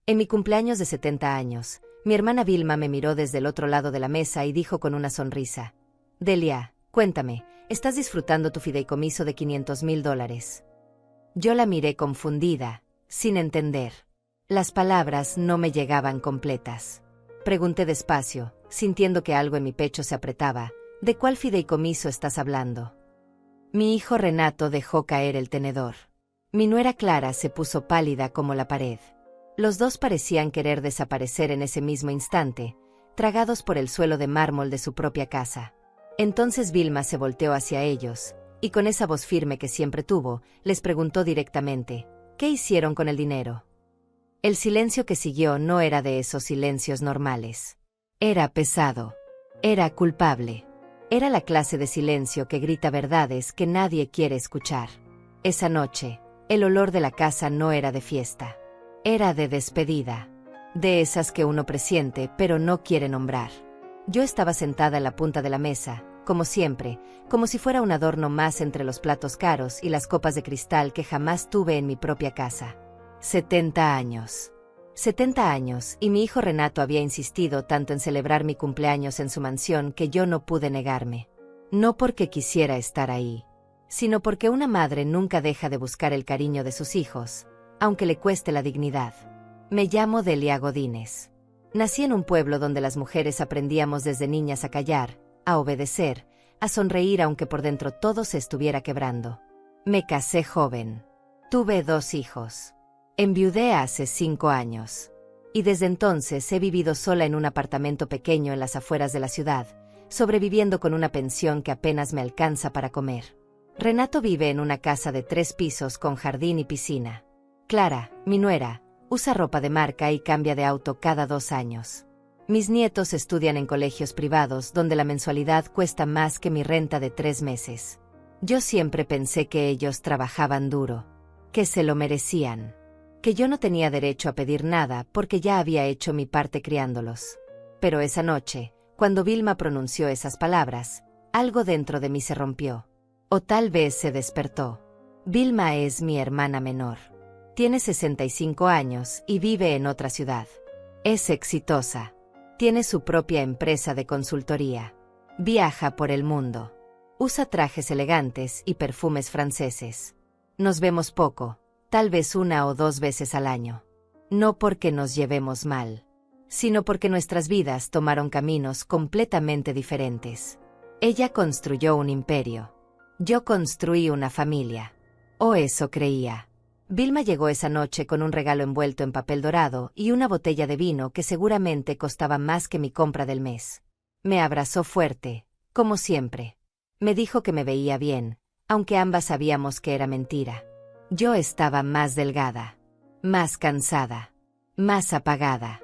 En mi cumpleaños de 70 años, mi hermana Vilma me miró desde el otro lado de la mesa y dijo con una sonrisa: Delia, cuéntame, ¿estás disfrutando tu fideicomiso de $500,000? Yo la miré confundida, sin entender. Las palabras no me llegaban completas. Pregunté despacio, sintiendo que algo en mi pecho se apretaba: ¿de cuál fideicomiso estás hablando? Mi hijo Renato dejó caer el tenedor. Mi nuera Clara se puso pálida como la pared. Los dos parecían querer desaparecer en ese mismo instante, tragados por el suelo de mármol de su propia casa. Entonces Vilma se volteó hacia ellos, y con esa voz firme que siempre tuvo, les preguntó directamente: ¿qué hicieron con el dinero? El silencio que siguió no era de esos silencios normales. Era pesado. Era culpable. Era la clase de silencio que grita verdades que nadie quiere escuchar. Esa noche, el olor de la casa no era de fiesta. Era de despedida. De esas que uno presiente pero no quiere nombrar. Yo estaba sentada en la punta de la mesa, como siempre, como si fuera un adorno más entre los platos caros y las copas de cristal que jamás tuve en mi propia casa. 70 años. 70 años, y mi hijo Renato había insistido tanto en celebrar mi cumpleaños en su mansión que yo no pude negarme. No porque quisiera estar ahí, sino porque una madre nunca deja de buscar el cariño de sus hijos, aunque le cueste la dignidad. Me llamo Delia Godínez. Nací en un pueblo donde las mujeres aprendíamos desde niñas a callar, a obedecer, a sonreír aunque por dentro todo se estuviera quebrando. Me casé joven. Tuve 2 hijos. Enviudé hace 5 años. Y desde entonces he vivido sola en un apartamento pequeño en las afueras de la ciudad, sobreviviendo con una pensión que apenas me alcanza para comer. Renato vive en una casa de 3 pisos con jardín y piscina. Clara, mi nuera, usa ropa de marca y cambia de auto cada 2 años. Mis nietos estudian en colegios privados donde la mensualidad cuesta más que mi renta de 3 meses. Yo siempre pensé que ellos trabajaban duro, que se lo merecían, que yo no tenía derecho a pedir nada porque ya había hecho mi parte criándolos. Pero esa noche, cuando Vilma pronunció esas palabras, algo dentro de mí se rompió. O tal vez se despertó. Vilma es mi hermana menor. Tiene 65 años y vive en otra ciudad. Es exitosa. Tiene su propia empresa de consultoría. Viaja por el mundo. Usa trajes elegantes y perfumes franceses. Nos vemos poco, tal vez 1 o 2 veces al año. No porque nos llevemos mal, sino porque nuestras vidas tomaron caminos completamente diferentes. Ella construyó un imperio. Yo construí una familia. O eso creía. Vilma llegó esa noche con un regalo envuelto en papel dorado y una botella de vino que seguramente costaba más que mi compra del mes. Me abrazó fuerte, como siempre. Me dijo que me veía bien, aunque ambas sabíamos que era mentira. Yo estaba más delgada, más cansada, más apagada.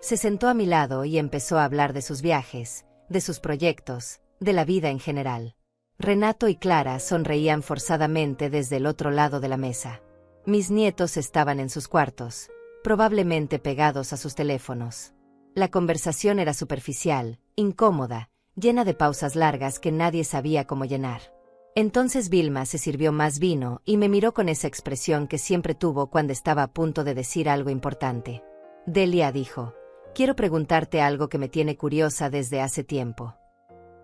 Se sentó a mi lado y empezó a hablar de sus viajes, de sus proyectos, de la vida en general. Renato y Clara sonreían forzadamente desde el otro lado de la mesa. Mis nietos estaban en sus cuartos, probablemente pegados a sus teléfonos. La conversación era superficial, incómoda, llena de pausas largas que nadie sabía cómo llenar. Entonces Vilma se sirvió más vino y me miró con esa expresión que siempre tuvo cuando estaba a punto de decir algo importante. Delia dijo: quiero preguntarte algo que me tiene curiosa desde hace tiempo.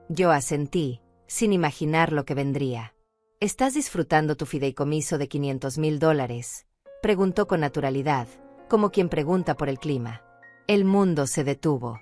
Yo asentí, sin imaginar lo que vendría. ¿Estás disfrutando tu fideicomiso de $500,000? Preguntó con naturalidad, como quien pregunta por el clima. El mundo se detuvo.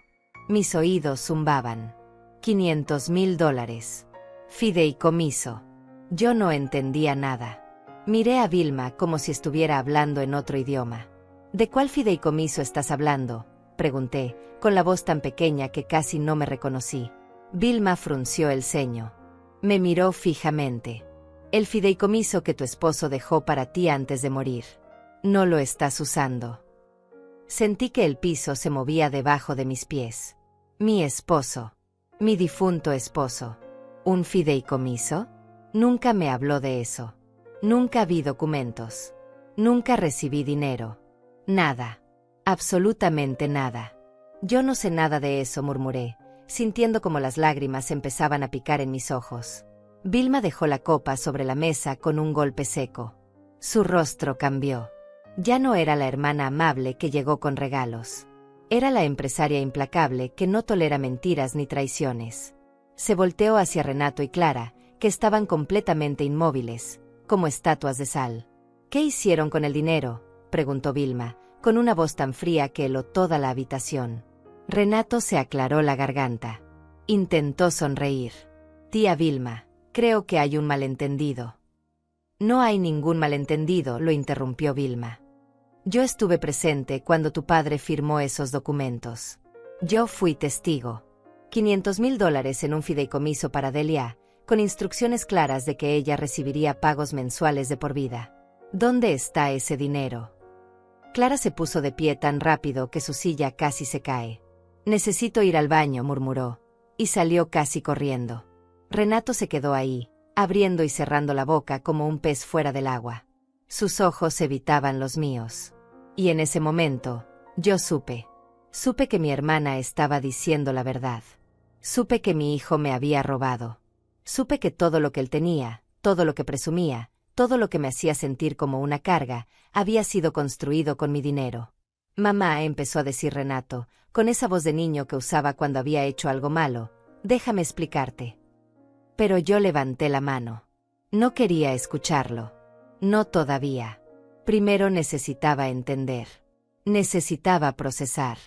Mis oídos zumbaban. $500,000. Fideicomiso. Yo no entendía nada. Miré a Vilma como si estuviera hablando en otro idioma. ¿De cuál fideicomiso estás hablando?, pregunté, con la voz tan pequeña que casi no me reconocí. Vilma frunció el ceño. Me miró fijamente. El fideicomiso que tu esposo dejó para ti antes de morir. No lo estás usando. Sentí que el piso se movía debajo de mis pies. Mi esposo. Mi difunto esposo. ¿Un fideicomiso? Nunca me habló de eso. Nunca vi documentos. Nunca recibí dinero. Nada. Absolutamente nada. Yo no sé nada de eso, murmuré, sintiendo como las lágrimas empezaban a picar en mis ojos. Vilma dejó la copa sobre la mesa con un golpe seco. Su rostro cambió. Ya no era la hermana amable que llegó con regalos. Era la empresaria implacable que no tolera mentiras ni traiciones. Se volteó hacia Renato y Clara, que estaban completamente inmóviles, como estatuas de sal. ¿Qué hicieron con el dinero?, preguntó Vilma, con una voz tan fría que heló toda la habitación. Renato se aclaró la garganta. Intentó sonreír. Tía Vilma, creo que hay un malentendido. No hay ningún malentendido, lo interrumpió Vilma. Yo estuve presente cuando tu padre firmó esos documentos. Yo fui testigo. $500,000 en un fideicomiso para Delia, con instrucciones claras de que ella recibiría pagos mensuales de por vida. ¿Dónde está ese dinero? Clara se puso de pie tan rápido que su silla casi se cae. Necesito ir al baño, murmuró, y salió casi corriendo. Renato se quedó ahí, abriendo y cerrando la boca como un pez fuera del agua. Sus ojos evitaban los míos. Y en ese momento, yo supe. Supe que mi hermana estaba diciendo la verdad. Supe que mi hijo me había robado. Supe que todo lo que él tenía, todo lo que presumía, todo lo que me hacía sentir como una carga, había sido construido con mi dinero. Mamá, empezó a decir Renato, con esa voz de niño que usaba cuando había hecho algo malo, déjame explicarte. Pero yo levanté la mano. No quería escucharlo. No todavía. Primero necesitaba entender. Necesitaba procesar.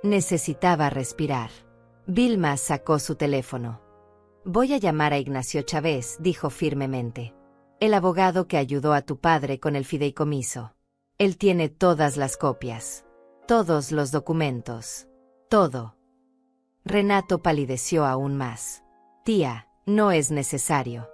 Necesitaba respirar. Vilma sacó su teléfono. Voy a llamar a Ignacio Chávez, dijo firmemente. El abogado que ayudó a tu padre con el fideicomiso. Él tiene todas las copias. Todos los documentos. Todo. Renato palideció aún más. Tía, no es necesario.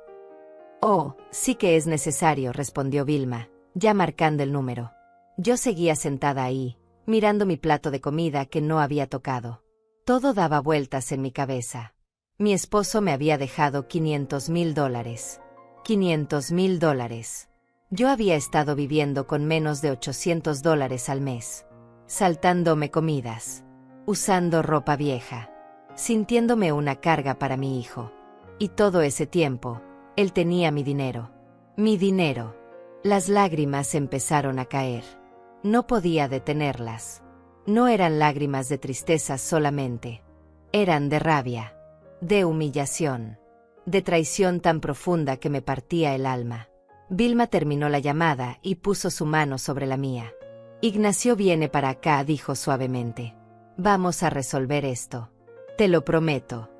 Oh, sí que es necesario, respondió Vilma, ya marcando el número. Yo seguía sentada ahí, mirando mi plato de comida que no había tocado. Todo daba vueltas en mi cabeza. Mi esposo me había dejado $500,000. $500,000. Yo había estado viviendo con menos de $800 al mes. Saltándome comidas. Usando ropa vieja. Sintiéndome una carga para mi hijo. Y todo ese tiempo, él tenía mi dinero. Mi dinero. Las lágrimas empezaron a caer. No podía detenerlas. No eran lágrimas de tristeza solamente. Eran de rabia. De humillación. De traición tan profunda que me partía el alma. Vilma terminó la llamada y puso su mano sobre la mía. Ignacio viene para acá, dijo suavemente. Vamos a resolver esto. Te lo prometo.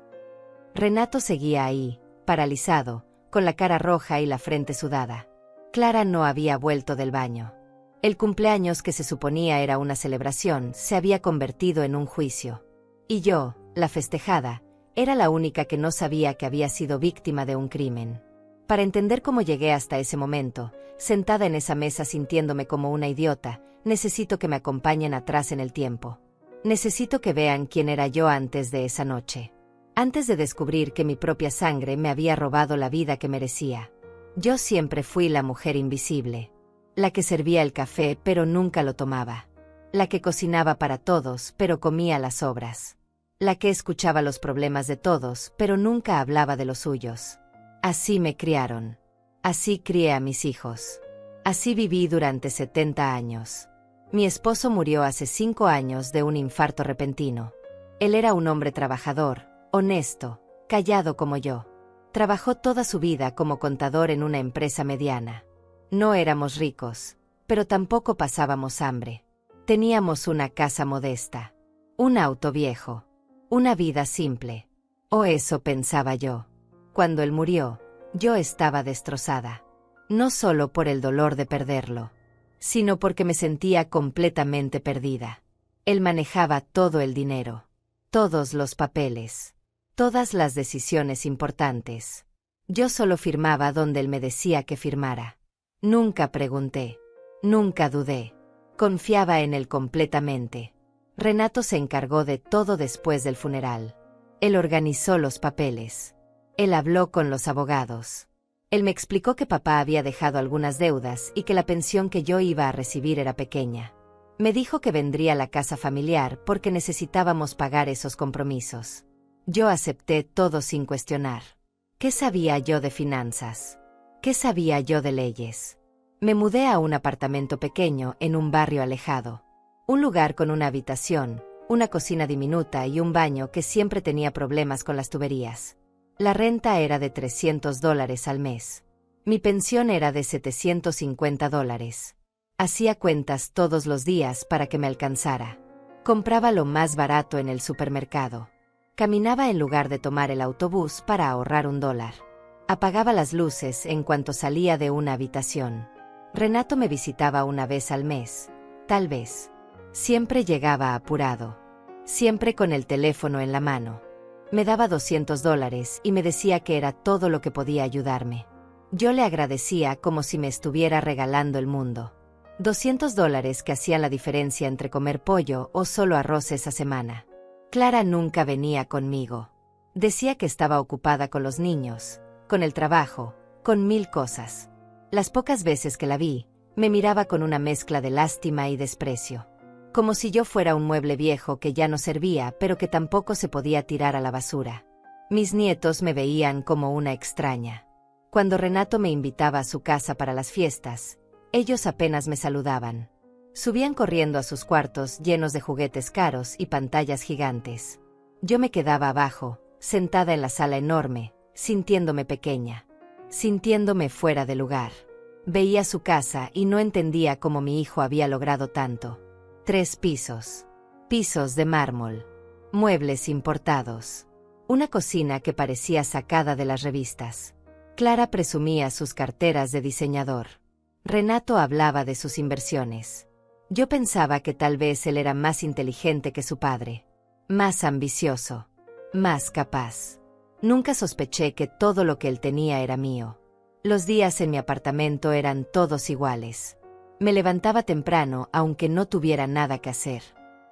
Renato seguía ahí, paralizado, con la cara roja y la frente sudada. Clara no había vuelto del baño. El cumpleaños que se suponía era una celebración se había convertido en un juicio. Y yo, la festejada, era la única que no sabía que había sido víctima de un crimen. Para entender cómo llegué hasta ese momento, sentada en esa mesa sintiéndome como una idiota, necesito que me acompañen atrás en el tiempo. Necesito que vean quién era yo antes de esa noche. Antes de descubrir que mi propia sangre me había robado la vida que merecía. Yo siempre fui la mujer invisible. La que servía el café pero nunca lo tomaba. La que cocinaba para todos pero comía las sobras. La que escuchaba los problemas de todos pero nunca hablaba de los suyos. Así me criaron. Así crié a mis hijos. Así viví durante 70 años. Mi esposo murió hace 5 años de un infarto repentino. Él era un hombre trabajador, honesto, callado como yo. Trabajó toda su vida como contador en una empresa mediana. No éramos ricos, pero tampoco pasábamos hambre. Teníamos una casa modesta, un auto viejo, una vida simple. O eso pensaba yo. Cuando él murió, yo estaba destrozada. No solo por el dolor de perderlo, sino porque me sentía completamente perdida. Él manejaba todo el dinero, todos los papeles, todas las decisiones importantes. Yo solo firmaba donde él me decía que firmara. Nunca pregunté, nunca dudé. Confiaba en él completamente. Renato se encargó de todo después del funeral. Él organizó los papeles. Él habló con los abogados. Él me explicó que papá había dejado algunas deudas y que la pensión que yo iba a recibir era pequeña. Me dijo que vendría a la casa familiar porque necesitábamos pagar esos compromisos. Yo acepté todo sin cuestionar. ¿Qué sabía yo de finanzas? ¿Qué sabía yo de leyes? Me mudé a un apartamento pequeño en un barrio alejado. Un lugar con una habitación, una cocina diminuta y un baño que siempre tenía problemas con las tuberías. La renta era de $300 al mes. Mi pensión era de $750. Hacía cuentas todos los días para que me alcanzara. Compraba lo más barato en el supermercado. Caminaba en lugar de tomar el autobús para ahorrar $1. Apagaba las luces en cuanto salía de una habitación. Renato me visitaba una vez al mes, tal vez. Siempre llegaba apurado. Siempre con el teléfono en la mano. Me daba $200 y me decía que era todo lo que podía ayudarme. Yo le agradecía como si me estuviera regalando el mundo. $200 que hacían la diferencia entre comer pollo o solo arroz esa semana. Clara nunca venía conmigo. Decía que estaba ocupada con los niños, con el trabajo, con 1000 cosas. Las pocas veces que la vi, me miraba con una mezcla de lástima y desprecio. Como si yo fuera un mueble viejo que ya no servía, pero que tampoco se podía tirar a la basura. Mis nietos me veían como una extraña. Cuando Renato me invitaba a su casa para las fiestas, ellos apenas me saludaban. Subían corriendo a sus cuartos llenos de juguetes caros y pantallas gigantes. Yo me quedaba abajo, sentada en la sala enorme, sintiéndome pequeña. Sintiéndome fuera de lugar. Veía su casa y no entendía cómo mi hijo había logrado tanto. 3 pisos. Pisos de mármol. Muebles importados. Una cocina que parecía sacada de las revistas. Clara presumía sus carteras de diseñador. Renato hablaba de sus inversiones. Yo pensaba que tal vez él era más inteligente que su padre. Más ambicioso. Más capaz. Nunca sospeché que todo lo que él tenía era mío. Los días en mi apartamento eran todos iguales. Me levantaba temprano aunque no tuviera nada que hacer.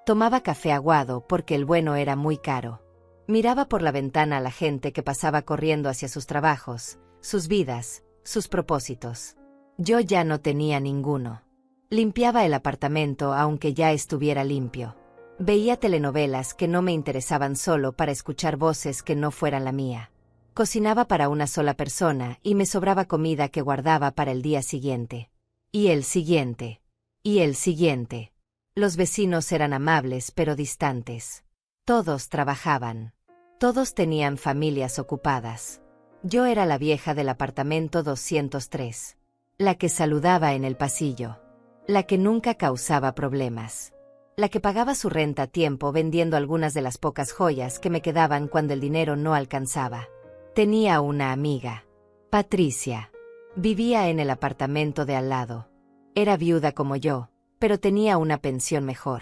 Tomaba café aguado porque el bueno era muy caro. Miraba por la ventana a la gente que pasaba corriendo hacia sus trabajos, sus vidas, sus propósitos. Yo ya no tenía ninguno. Limpiaba el apartamento aunque ya estuviera limpio. Veía telenovelas que no me interesaban solo para escuchar voces que no fueran la mía. Cocinaba para una sola persona y me sobraba comida que guardaba para el día siguiente. Y el siguiente. Y el siguiente. Los vecinos eran amables pero distantes. Todos trabajaban. Todos tenían familias ocupadas. Yo era la vieja del apartamento 203. La que saludaba en el pasillo. La que nunca causaba problemas. La que pagaba su renta a tiempo vendiendo algunas de las pocas joyas que me quedaban cuando el dinero no alcanzaba. Tenía una amiga. Patricia. Vivía en el apartamento de al lado. Era viuda como yo, pero tenía una pensión mejor.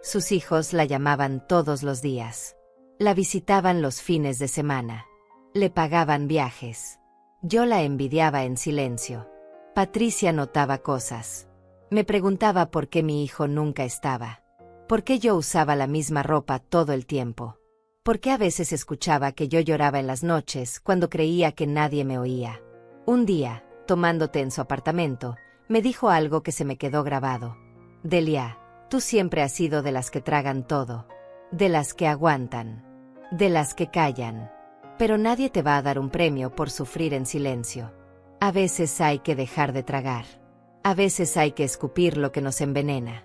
Sus hijos la llamaban todos los días. La visitaban los fines de semana. Le pagaban viajes. Yo la envidiaba en silencio. Patricia notaba cosas. Me preguntaba por qué mi hijo nunca estaba. ¿Por qué yo usaba la misma ropa todo el tiempo? ¿Por qué a veces escuchaba que yo lloraba en las noches cuando creía que nadie me oía? Un día, tomándote en su apartamento, me dijo algo que se me quedó grabado. Delia, tú siempre has sido de las que tragan todo. De las que aguantan. De las que callan. Pero nadie te va a dar un premio por sufrir en silencio. A veces hay que dejar de tragar. A veces hay que escupir lo que nos envenena.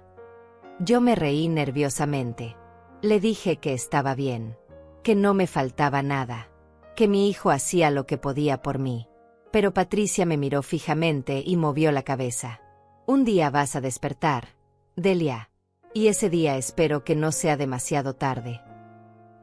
Yo me reí nerviosamente. Le dije que estaba bien. Que no me faltaba nada. Que mi hijo hacía lo que podía por mí. Pero Patricia me miró fijamente y movió la cabeza. Un día vas a despertar, Delia. Y ese día espero que no sea demasiado tarde.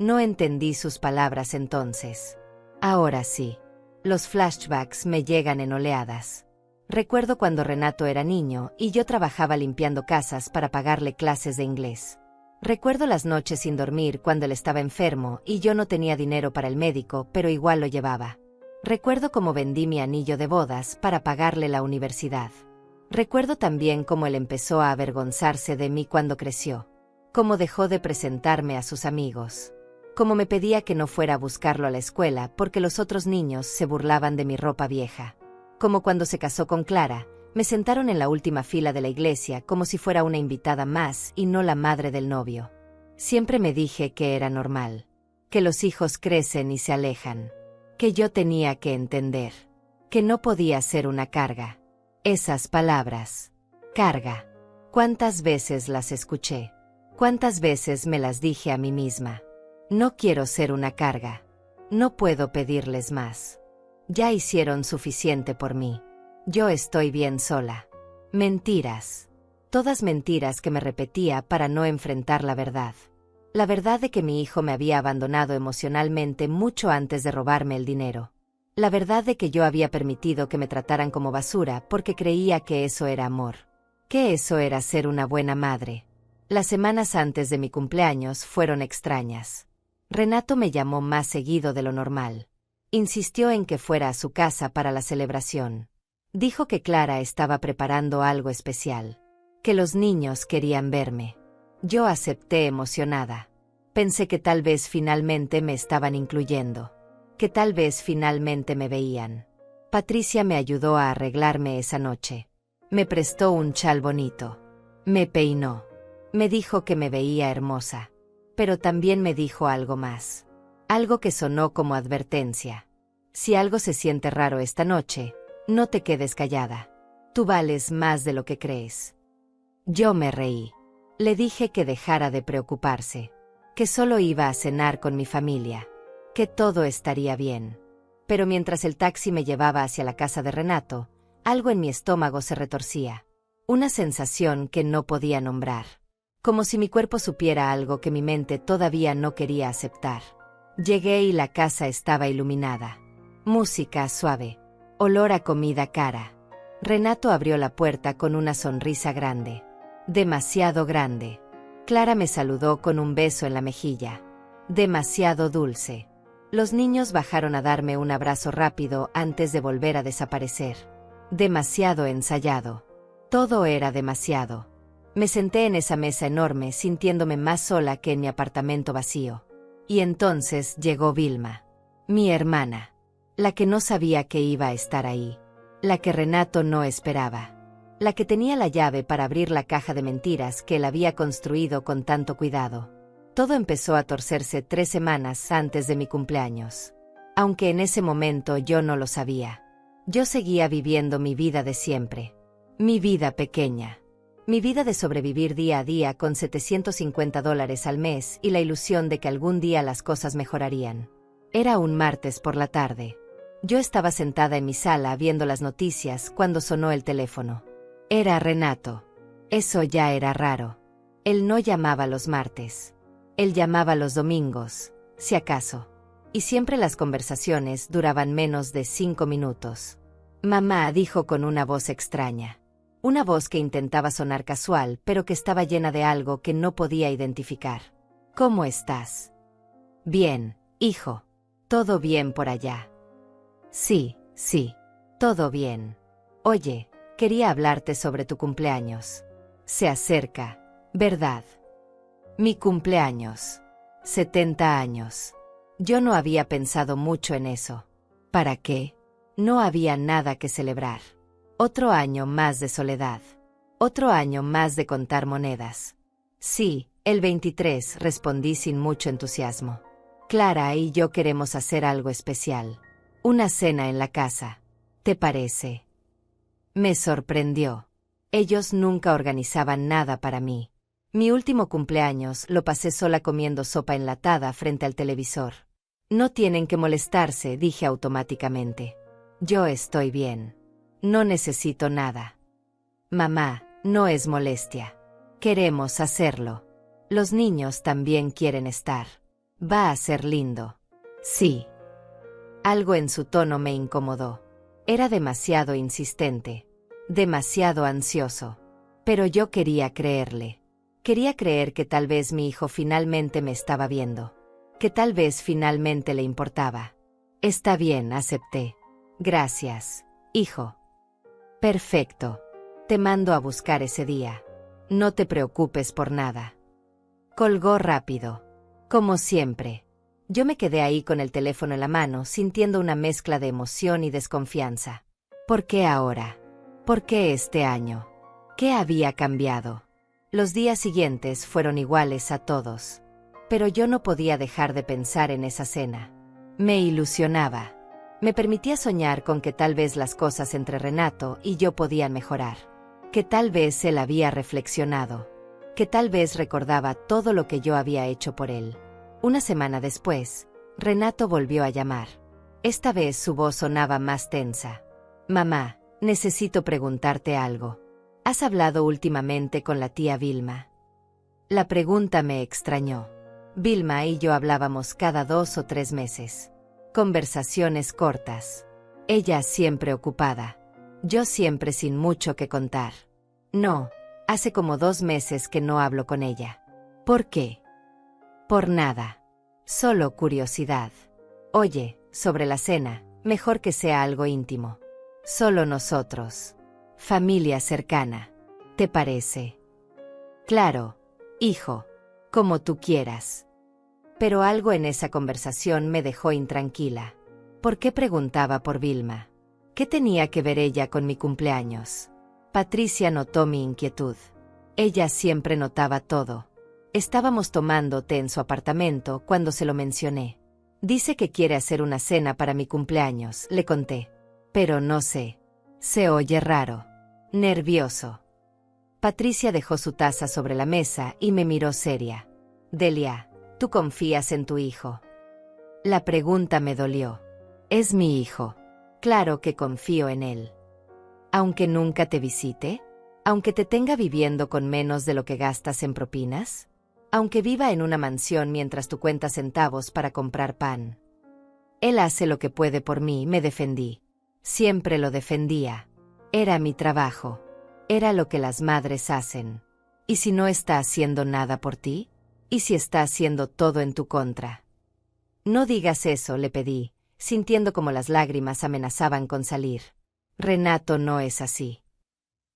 No entendí sus palabras entonces. Ahora sí. Los flashbacks me llegan en oleadas. Recuerdo cuando Renato era niño y yo trabajaba limpiando casas para pagarle clases de inglés. Recuerdo las noches sin dormir cuando él estaba enfermo y yo no tenía dinero para el médico, pero igual lo llevaba. Recuerdo cómo vendí mi anillo de bodas para pagarle la universidad. Recuerdo también cómo él empezó a avergonzarse de mí cuando creció. Cómo dejó de presentarme a sus amigos. Cómo me pedía que no fuera a buscarlo a la escuela porque los otros niños se burlaban de mi ropa vieja. Como cuando se casó con Clara, me sentaron en la última fila de la iglesia como si fuera una invitada más y no la madre del novio. Siempre me dije que era normal. Que los hijos crecen y se alejan. Que yo tenía que entender. Que no podía ser una carga. Esas palabras. Carga. ¿Cuántas veces las escuché? ¿Cuántas veces me las dije a mí misma? No quiero ser una carga. No puedo pedirles más. Ya hicieron suficiente por mí. Yo estoy bien sola. Mentiras. Todas mentiras que me repetía para no enfrentar la verdad. La verdad de que mi hijo me había abandonado emocionalmente mucho antes de robarme el dinero. La verdad de que yo había permitido que me trataran como basura porque creía que eso era amor. Que eso era ser una buena madre. Las semanas antes de mi cumpleaños fueron extrañas. Renato me llamó más seguido de lo normal. Insistió en que fuera a su casa para la celebración. Dijo que Clara estaba preparando algo especial. Que los niños querían verme. Yo acepté emocionada. Pensé que tal vez finalmente me estaban incluyendo. Que tal vez finalmente me veían. Patricia me ayudó a arreglarme esa noche. Me prestó un chal bonito. Me peinó. Me dijo que me veía hermosa. Pero también me dijo algo más. Algo que sonó como advertencia. Si algo se siente raro esta noche, no te quedes callada. Tú vales más de lo que crees. Yo me reí. Le dije que dejara de preocuparse. Que solo iba a cenar con mi familia. Que todo estaría bien. Pero mientras el taxi me llevaba hacia la casa de Renato, algo en mi estómago se retorcía. Una sensación que no podía nombrar. Como si mi cuerpo supiera algo que mi mente todavía no quería aceptar. Llegué y la casa estaba iluminada. Música suave. Olor a comida cara. Renato abrió la puerta con una sonrisa grande. Demasiado grande. Clara me saludó con un beso en la mejilla. Demasiado dulce. Los niños bajaron a darme un abrazo rápido antes de volver a desaparecer. Demasiado ensayado. Todo era demasiado. Me senté en esa mesa enorme sintiéndome más sola que en mi apartamento vacío. Y entonces llegó Vilma. Mi hermana. La que no sabía que iba a estar ahí. La que Renato no esperaba. La que tenía la llave para abrir la caja de mentiras que él había construido con tanto cuidado. Todo empezó a torcerse 3 semanas antes de mi cumpleaños. Aunque en ese momento yo no lo sabía. Yo seguía viviendo mi vida de siempre. Mi vida pequeña. Mi vida de sobrevivir día a día con $750 al mes y la ilusión de que algún día las cosas mejorarían. Era un martes por la tarde. Yo estaba sentada en mi sala viendo las noticias cuando sonó el teléfono. Era Renato. Eso ya era raro. Él no llamaba los martes. Él llamaba los domingos, si acaso. Y siempre las conversaciones duraban menos de 5 minutos. Mamá, dijo con una voz extraña. Una voz que intentaba sonar casual, pero que estaba llena de algo que no podía identificar. ¿Cómo estás? Bien, hijo. ¿Todo bien por allá? Sí, todo bien. Oye, quería hablarte sobre tu cumpleaños. Se acerca, ¿verdad? Mi cumpleaños. 70 años. Yo no había pensado mucho en eso. ¿Para qué? No había nada que celebrar. Otro año más de soledad. Otro año más de contar monedas. Sí, el 23, respondí sin mucho entusiasmo. Clara y yo queremos hacer algo especial. Una cena en la casa. ¿Te parece? Me sorprendió. Ellos nunca organizaban nada para mí. Mi último cumpleaños lo pasé sola comiendo sopa enlatada frente al televisor. No tienen que molestarse, dije automáticamente. Yo estoy bien. No necesito nada. Mamá, no es molestia. Queremos hacerlo. Los niños también quieren estar. Va a ser lindo. Sí. Algo en su tono me incomodó. Era demasiado insistente. Demasiado ansioso. Pero yo quería creerle. Quería creer que tal vez mi hijo finalmente me estaba viendo. Que tal vez finalmente le importaba. Está bien, acepté. Gracias, hijo. Perfecto. Te mando a buscar ese día. No te preocupes por nada. Colgó rápido. Como siempre. Yo me quedé ahí con el teléfono en la mano, sintiendo una mezcla de emoción y desconfianza. ¿Por qué ahora? ¿Por qué este año? ¿Qué había cambiado? Los días siguientes fueron iguales a todos. Pero yo no podía dejar de pensar en esa cena. Me ilusionaba. Me permitía soñar con que tal vez las cosas entre Renato y yo podían mejorar. Que tal vez él había reflexionado. Que tal vez recordaba todo lo que yo había hecho por él. Una semana después, Renato volvió a llamar. Esta vez su voz sonaba más tensa. Mamá, necesito preguntarte algo. ¿Has hablado últimamente con la tía Vilma? La pregunta me extrañó. Vilma y yo hablábamos cada 2 o 3 meses. Conversaciones cortas. Ella siempre ocupada. Yo siempre sin mucho que contar. No, hace como 2 meses que no hablo con ella. ¿Por qué? Por nada. Solo curiosidad. Oye, sobre la cena, mejor que sea algo íntimo. Solo nosotros. Familia cercana. ¿Te parece? Claro, hijo. Como tú quieras. Pero algo en esa conversación me dejó intranquila. ¿Por qué preguntaba por Vilma? ¿Qué tenía que ver ella con mi cumpleaños? Patricia notó mi inquietud. Ella siempre notaba todo. Estábamos tomando té en su apartamento cuando se lo mencioné. Dice que quiere hacer una cena para mi cumpleaños, le conté. Pero no sé. Se oye raro. Nervioso. Patricia dejó su taza sobre la mesa y me miró seria. Delia, ¿tú confías en tu hijo? La pregunta me dolió. Es mi hijo. Claro que confío en él. Aunque nunca te visite, aunque te tenga viviendo con menos de lo que gastas en propinas, aunque viva en una mansión mientras tú cuentas centavos para comprar pan. Él hace lo que puede por mí, me defendí. Siempre lo defendía. Era mi trabajo. Era lo que las madres hacen. ¿Y si no está haciendo nada por ti? ¿Y si está haciendo todo en tu contra? No digas eso, le pedí, sintiendo como las lágrimas amenazaban con salir. Renato no es así.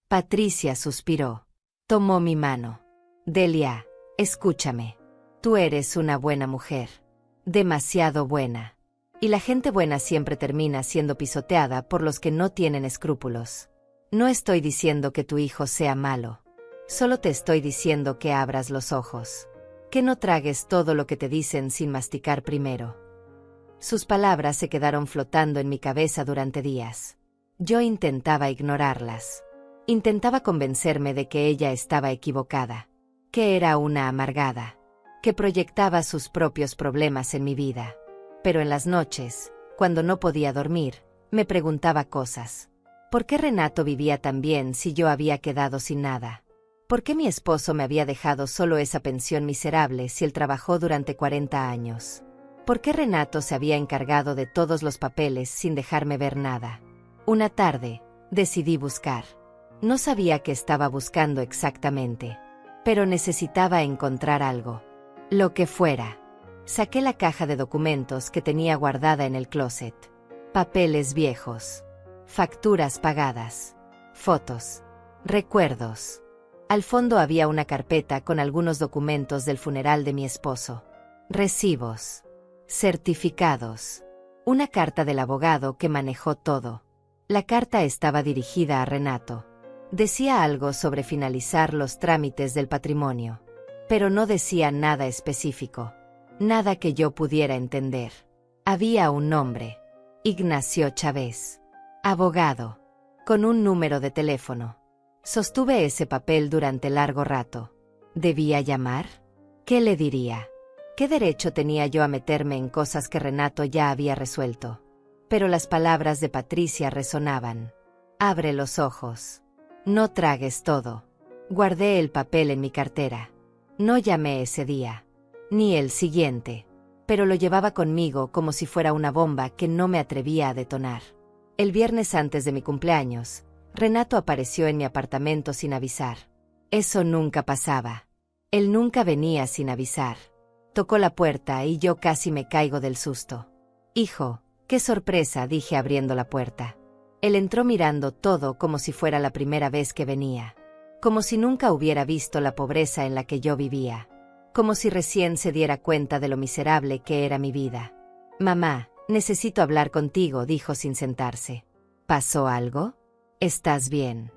Patricia suspiró. Tomó mi mano. Delia, escúchame. Tú eres una buena mujer. Demasiado buena. Y la gente buena siempre termina siendo pisoteada por los que no tienen escrúpulos. No estoy diciendo que tu hijo sea malo. Solo te estoy diciendo que abras los ojos. Que no tragues todo lo que te dicen sin masticar primero. Sus palabras se quedaron flotando en mi cabeza durante días. Yo intentaba ignorarlas. Intentaba convencerme de que ella estaba equivocada. Que era una amargada. Que proyectaba sus propios problemas en mi vida. Pero en las noches, cuando no podía dormir, me preguntaba cosas. ¿Por qué Renato vivía tan bien si yo había quedado sin nada? ¿Por qué mi esposo me había dejado solo esa pensión miserable si él trabajó durante 40 años? ¿Por qué Renato se había encargado de todos los papeles sin dejarme ver nada? Una tarde, decidí buscar. No sabía qué estaba buscando exactamente, pero necesitaba encontrar algo. Lo que fuera. Saqué la caja de documentos que tenía guardada en el closet. Papeles viejos. Facturas pagadas. Fotos. Recuerdos. Al fondo había una carpeta con algunos documentos del funeral de mi esposo. Recibos. Certificados. Una carta del abogado que manejó todo. La carta estaba dirigida a Renato. Decía algo sobre finalizar los trámites del patrimonio. Pero no decía nada específico. Nada que yo pudiera entender. Había un nombre. Ignacio Chávez. Abogado. Con un número de teléfono. Sostuve ese papel durante largo rato. ¿Debía llamar? ¿Qué le diría? ¿Qué derecho tenía yo a meterme en cosas que Renato ya había resuelto? Pero las palabras de Patricia resonaban. Abre los ojos. No tragues todo. Guardé el papel en mi cartera. No llamé ese día. Ni el siguiente. Pero lo llevaba conmigo como si fuera una bomba que no me atrevía a detonar. El viernes antes de mi cumpleaños, Renato apareció en mi apartamento sin avisar. Eso nunca pasaba. Él nunca venía sin avisar. Tocó la puerta y yo casi me caigo del susto. Hijo, qué sorpresa, dije abriendo la puerta. Él entró mirando todo como si fuera la primera vez que venía. Como si nunca hubiera visto la pobreza en la que yo vivía. Como si recién se diera cuenta de lo miserable que era mi vida. Mamá, necesito hablar contigo, dijo sin sentarse. ¿Pasó algo? ¿Estás bien?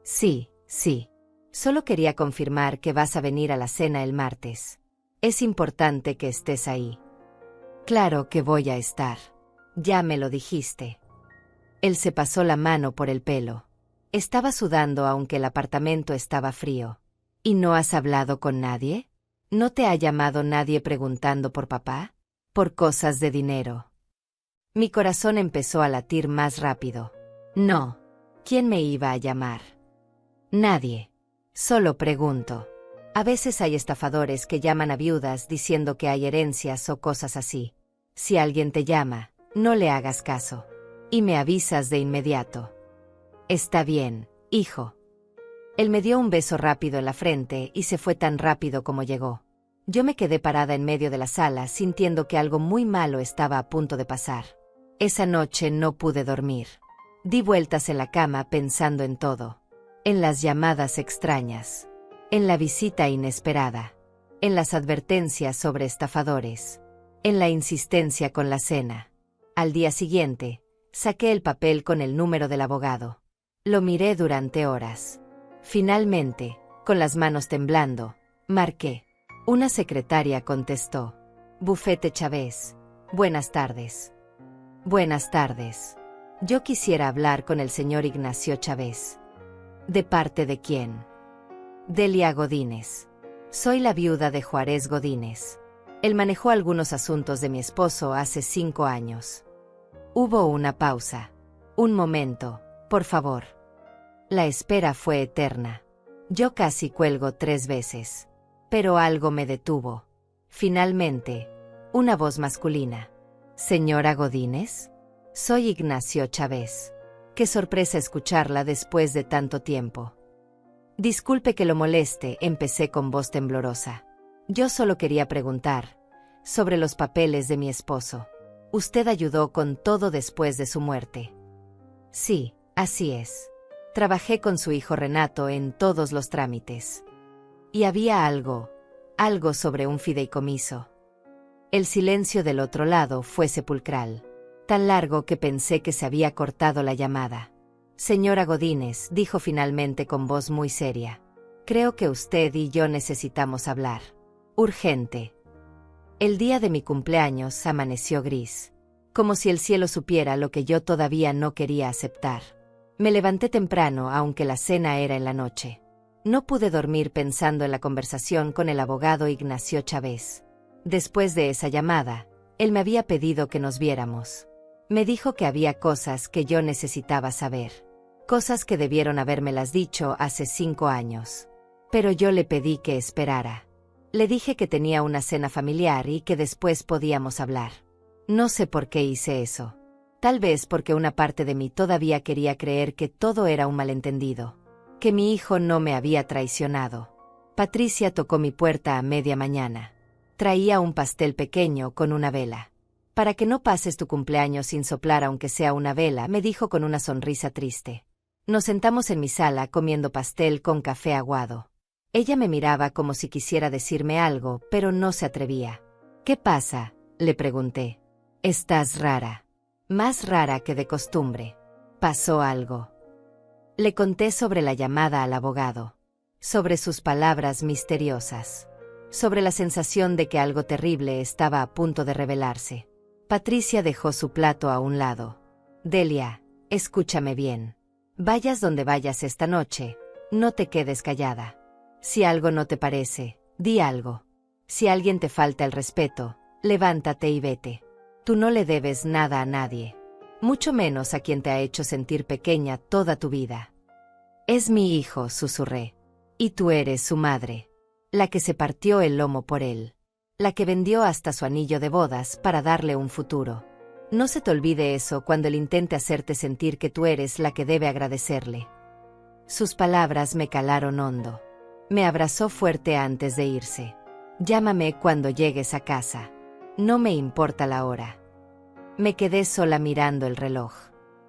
Sí, sí. Solo quería confirmar que vas a venir a la cena el martes. Es importante que estés ahí. Claro que voy a estar. Ya me lo dijiste. Él se pasó la mano por el pelo. Estaba sudando aunque el apartamento estaba frío. ¿Y no has hablado con nadie? ¿No te ha llamado nadie preguntando por papá? Por cosas de dinero. Mi corazón empezó a latir más rápido. No. ¿Quién me iba a llamar? Nadie. Solo pregunto. A veces hay estafadores que llaman a viudas diciendo que hay herencias o cosas así. Si alguien te llama, no le hagas caso. Y me avisas de inmediato. Está bien, hijo. Él me dio un beso rápido en la frente y se fue tan rápido como llegó. Yo me quedé parada en medio de la sala sintiendo que algo muy malo estaba a punto de pasar. Esa noche no pude dormir. Di vueltas en la cama pensando en todo. En las llamadas extrañas. En la visita inesperada. En las advertencias sobre estafadores. En la insistencia con la cena. Al día siguiente, saqué el papel con el número del abogado. Lo miré durante horas. Finalmente, con las manos temblando, marqué. Una secretaria contestó. Bufete Chávez. Buenas tardes. Buenas tardes. Yo quisiera hablar con el señor Ignacio Chávez. ¿De parte de quién? Delia Godínez. Soy la viuda de Juárez Godínez. Él manejó algunos asuntos de mi esposo hace 5 años. Hubo una pausa. Un momento, por favor. La espera fue eterna. Yo casi cuelgo 3 veces. Pero algo me detuvo. Finalmente, una voz masculina. ¿Señora Godínez? Soy Ignacio Chávez. Qué sorpresa escucharla después de tanto tiempo. Disculpe que lo moleste, empecé con voz temblorosa. Yo solo quería preguntar sobre los papeles de mi esposo. Usted ayudó con todo después de su muerte. Sí, así es. Trabajé con su hijo Renato en todos los trámites. Y había algo sobre un fideicomiso. El silencio del otro lado fue sepulcral, tan largo que pensé que se había cortado la llamada. Señora Godínez, dijo finalmente con voz muy seria. Creo que usted y yo necesitamos hablar. Urgente. El día de mi cumpleaños amaneció gris, como si el cielo supiera lo que yo todavía no quería aceptar. Me levanté temprano aunque la cena era en la noche. No pude dormir pensando en la conversación con el abogado Ignacio Chávez. Después de esa llamada, él me había pedido que nos viéramos. Me dijo que había cosas que yo necesitaba saber. Cosas que debieron habérmelas dicho hace 5 años. Pero yo le pedí que esperara. Le dije que tenía una cena familiar y que después podíamos hablar. No sé por qué hice eso. Tal vez porque una parte de mí todavía quería creer que todo era un malentendido. Que mi hijo no me había traicionado. Patricia tocó mi puerta a media mañana. Traía un pastel pequeño con una vela. Para que no pases tu cumpleaños sin soplar aunque sea una vela, me dijo con una sonrisa triste. Nos sentamos en mi sala comiendo pastel con café aguado. Ella me miraba como si quisiera decirme algo, pero no se atrevía. ¿Qué pasa?, le pregunté. Estás rara. Más rara que de costumbre. ¿Pasó algo? Le conté sobre la llamada al abogado. Sobre sus palabras misteriosas. Sobre la sensación de que algo terrible estaba a punto de revelarse. Patricia dejó su plato a un lado. Delia, escúchame bien. Vayas donde vayas esta noche, no te quedes callada. Si algo no te parece, di algo. Si alguien te falta el respeto, levántate y vete. Tú no le debes nada a nadie. Mucho menos a quien te ha hecho sentir pequeña toda tu vida. Es mi hijo, susurré. Y tú eres su madre. La que se partió el lomo por él. La que vendió hasta su anillo de bodas para darle un futuro. No se te olvide eso cuando él intente hacerte sentir que tú eres la que debe agradecerle. Sus palabras me calaron hondo. Me abrazó fuerte antes de irse. Llámame cuando llegues a casa. No me importa la hora. Me quedé sola mirando el reloj.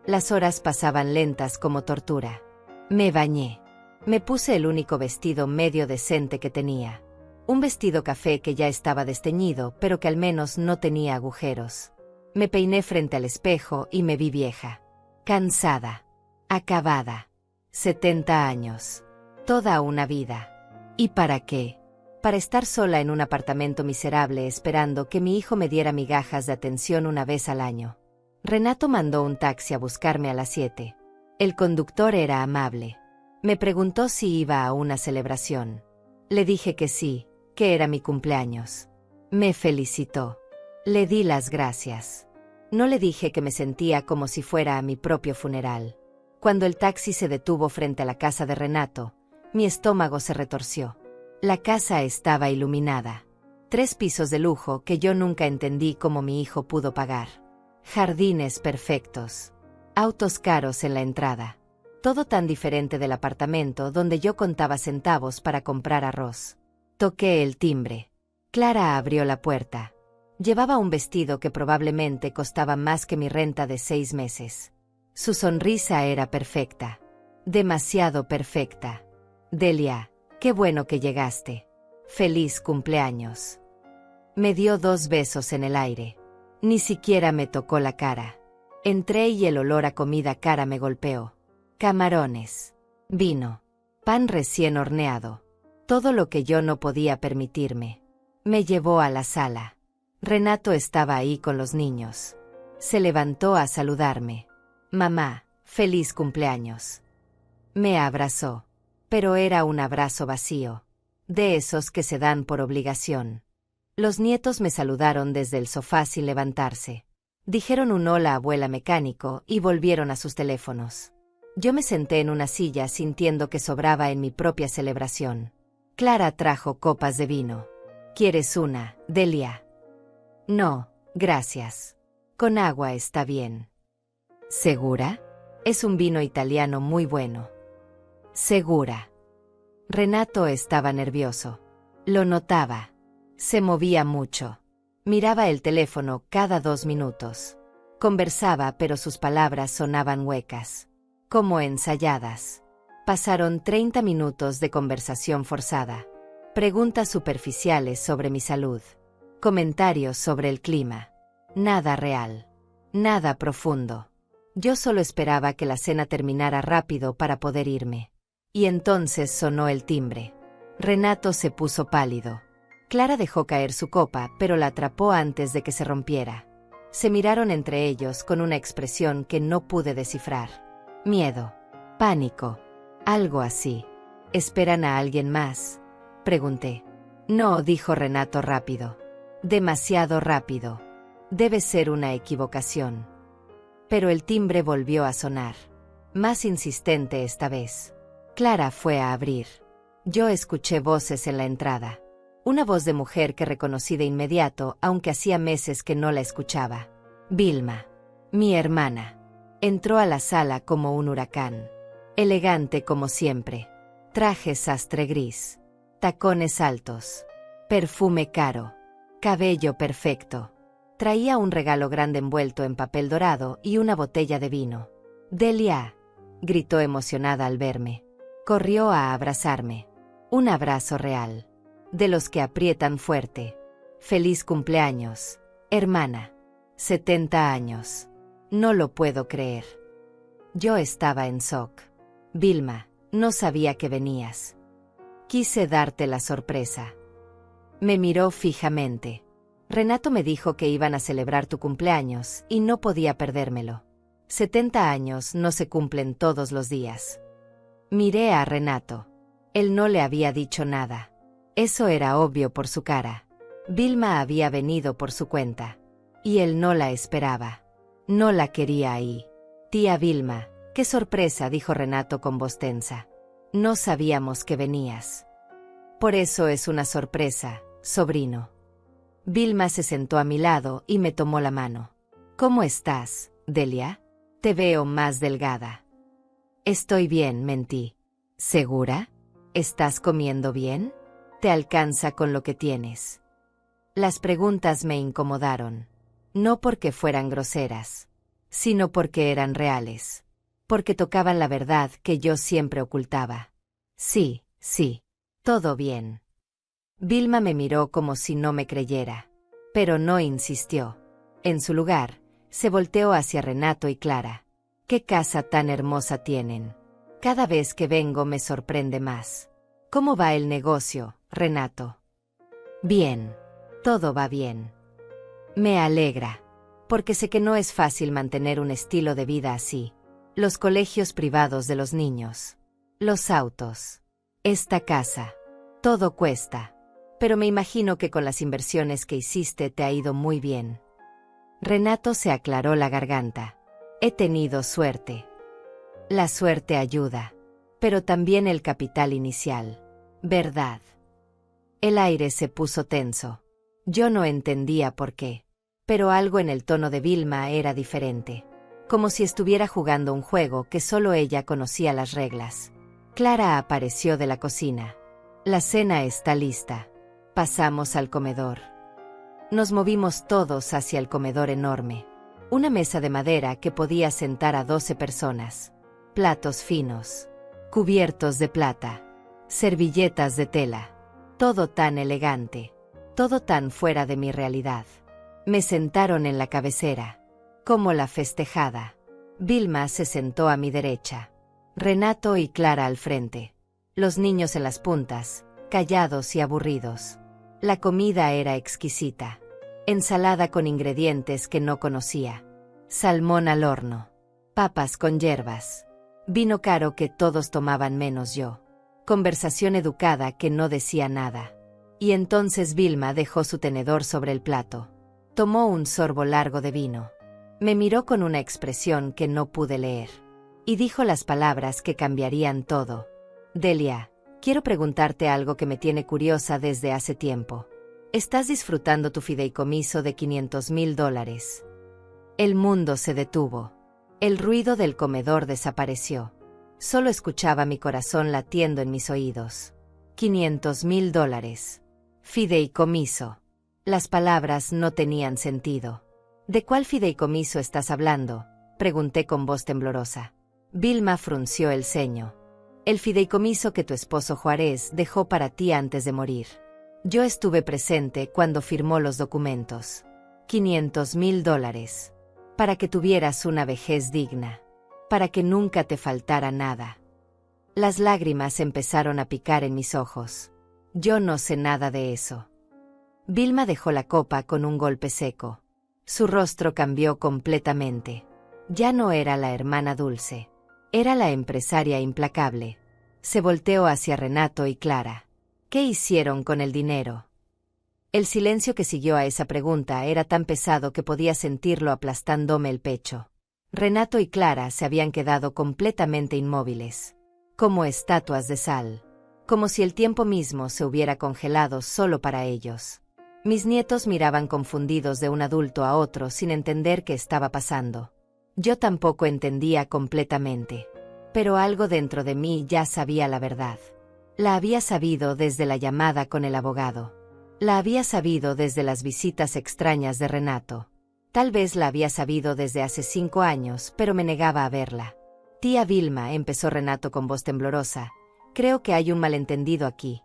Las horas pasaban lentas como tortura. Me bañé. Me puse el único vestido medio decente que tenía. Un vestido café que ya estaba desteñido, pero que al menos no tenía agujeros. Me peiné frente al espejo y me vi vieja. Cansada. Acabada. 70 años. Toda una vida. ¿Y para qué? Para estar sola en un apartamento miserable esperando que mi hijo me diera migajas de atención una vez al año. Renato mandó un taxi a buscarme a las 7. El conductor era amable. Me preguntó si iba a una celebración. Le dije que sí, que era mi cumpleaños. Me felicitó. Le di las gracias. No le dije que me sentía como si fuera a mi propio funeral. Cuando el taxi se detuvo frente a la casa de Renato, mi estómago se retorció. La casa estaba iluminada. 3 pisos de lujo que yo nunca entendí cómo mi hijo pudo pagar. Jardines perfectos. Autos caros en la entrada. Todo tan diferente del apartamento donde yo contaba centavos para comprar arroz. Toqué el timbre. Clara abrió la puerta. Llevaba un vestido que probablemente costaba más que mi renta de 6 meses. Su sonrisa era perfecta. Demasiado perfecta. Delia, qué bueno que llegaste. Feliz cumpleaños. Me dio 2 besos en el aire. Ni siquiera me tocó la cara. Entré y el olor a comida cara me golpeó. Camarones, vino, pan recién horneado. Todo lo que yo no podía permitirme. Me llevó a la sala. Renato estaba ahí con los niños. Se levantó a saludarme. Mamá, feliz cumpleaños. Me abrazó. Pero era un abrazo vacío. De esos que se dan por obligación. Los nietos me saludaron desde el sofá sin levantarse. Dijeron un hola abuela mecánico y volvieron a sus teléfonos. Yo me senté en una silla sintiendo que sobraba en mi propia celebración. Clara trajo copas de vino. ¿Quieres una, Delia? No, gracias. Con agua está bien. ¿Segura? Es un vino italiano muy bueno. Segura. Renato estaba nervioso. Lo notaba. Se movía mucho. Miraba el teléfono cada 2 minutos. Conversaba, pero sus palabras sonaban huecas. Como ensayadas. Pasaron 30 minutos de conversación forzada. Preguntas superficiales sobre mi salud. Comentarios sobre el clima. Nada real. Nada profundo. Yo solo esperaba que la cena terminara rápido para poder irme. Y entonces sonó el timbre. Renato se puso pálido. Clara dejó caer su copa, pero la atrapó antes de que se rompiera. Se miraron entre ellos con una expresión que no pude descifrar. Miedo. Pánico. Algo así. ¿Esperan a alguien más?, pregunté. No, dijo Renato rápido. Demasiado rápido. Debe ser una equivocación. Pero el timbre volvió a sonar. Más insistente esta vez. Clara fue a abrir. Yo escuché voces en la entrada. Una voz de mujer que reconocí de inmediato, aunque hacía meses que no la escuchaba. Vilma. Mi hermana. Entró a la sala como un huracán. Elegante como siempre. Traje sastre gris. Tacones altos. Perfume caro. Cabello perfecto. Traía un regalo grande envuelto en papel dorado y una botella de vino. Delia, gritó emocionada al verme. Corrió a abrazarme. Un abrazo real. De los que aprietan fuerte. Feliz cumpleaños, hermana. 70 años. No lo puedo creer. Yo estaba en shock. Vilma, no sabía que venías. Quise darte la sorpresa. Me miró fijamente. Renato me dijo que iban a celebrar tu cumpleaños y no podía perdérmelo. 70 años no se cumplen todos los días. Miré a Renato. Él no le había dicho nada. Eso era obvio por su cara. Vilma había venido por su cuenta. Y él no la esperaba. No la quería ahí. Tía Vilma, qué sorpresa, dijo Renato con voz tensa. No sabíamos que venías. Por eso es una sorpresa, sobrino. Vilma se sentó a mi lado y me tomó la mano. ¿Cómo estás, Delia? Te veo más delgada. Estoy bien, mentí. ¿Segura? ¿Estás comiendo bien? ¿Te alcanza con lo que tienes? Las preguntas me incomodaron. No porque fueran groseras, sino porque eran reales. Porque tocaban la verdad que yo siempre ocultaba. Sí, todo bien. Vilma me miró como si no me creyera, pero no insistió. En su lugar, se volteó hacia Renato y Clara. ¿Qué casa tan hermosa tienen? Cada vez que vengo me sorprende más. ¿Cómo va el negocio, Renato? Bien, todo va bien. Me alegra. Porque sé que no es fácil mantener un estilo de vida así. Los colegios privados de los niños. Los autos. Esta casa. Todo cuesta. Pero me imagino que con las inversiones que hiciste te ha ido muy bien. Renato se aclaró la garganta. He tenido suerte. La suerte ayuda. Pero también el capital inicial. ¿Verdad? El aire se puso tenso. Yo no entendía por qué. Pero algo en el tono de Vilma era diferente. Como si estuviera jugando un juego que solo ella conocía las reglas. Clara apareció de la cocina. La cena está lista. Pasamos al comedor. Nos movimos todos hacia el comedor enorme. Una mesa de madera que podía sentar a 12 personas. Platos finos. Cubiertos de plata. Servilletas de tela. Todo tan elegante. Todo tan fuera de mi realidad. Me sentaron en la cabecera. Como la festejada. Vilma se sentó a mi derecha. Renato y Clara al frente. Los niños en las puntas, callados y aburridos. La comida era exquisita. Ensalada con ingredientes que no conocía. Salmón al horno. Papas con hierbas. Vino caro que todos tomaban menos yo. Conversación educada que no decía nada. Y entonces Vilma dejó su tenedor sobre el plato. Tomó un sorbo largo de vino. Me miró con una expresión que no pude leer. Y dijo las palabras que cambiarían todo. Delia, quiero preguntarte algo que me tiene curiosa desde hace tiempo. ¿Estás disfrutando tu fideicomiso de $500,000? El mundo se detuvo. El ruido del comedor desapareció. Solo escuchaba mi corazón latiendo en mis oídos. $500,000. Fideicomiso. Las palabras no tenían sentido. ¿De cuál fideicomiso estás hablando?, pregunté con voz temblorosa. Vilma frunció el ceño. El fideicomiso que tu esposo Juárez dejó para ti antes de morir. Yo estuve presente cuando firmó los documentos. $500,000. Para que tuvieras una vejez digna. Para que nunca te faltara nada. Las lágrimas empezaron a picar en mis ojos. Yo no sé nada de eso. Vilma dejó la copa con un golpe seco. Su rostro cambió completamente. Ya no era la hermana dulce. Era la empresaria implacable. Se volteó hacia Renato y Clara. ¿Qué hicieron con el dinero? El silencio que siguió a esa pregunta era tan pesado que podía sentirlo aplastándome el pecho. Renato y Clara se habían quedado completamente inmóviles. Como estatuas de sal. Como si el tiempo mismo se hubiera congelado solo para ellos. Mis nietos miraban confundidos de un adulto a otro sin entender qué estaba pasando. Yo tampoco entendía completamente. Pero algo dentro de mí ya sabía la verdad. La había sabido desde la llamada con el abogado. La había sabido desde las visitas extrañas de Renato. Tal vez la había sabido desde hace 5 años, pero me negaba a verla. Tía Vilma, empezó Renato con voz temblorosa. Creo que hay un malentendido aquí.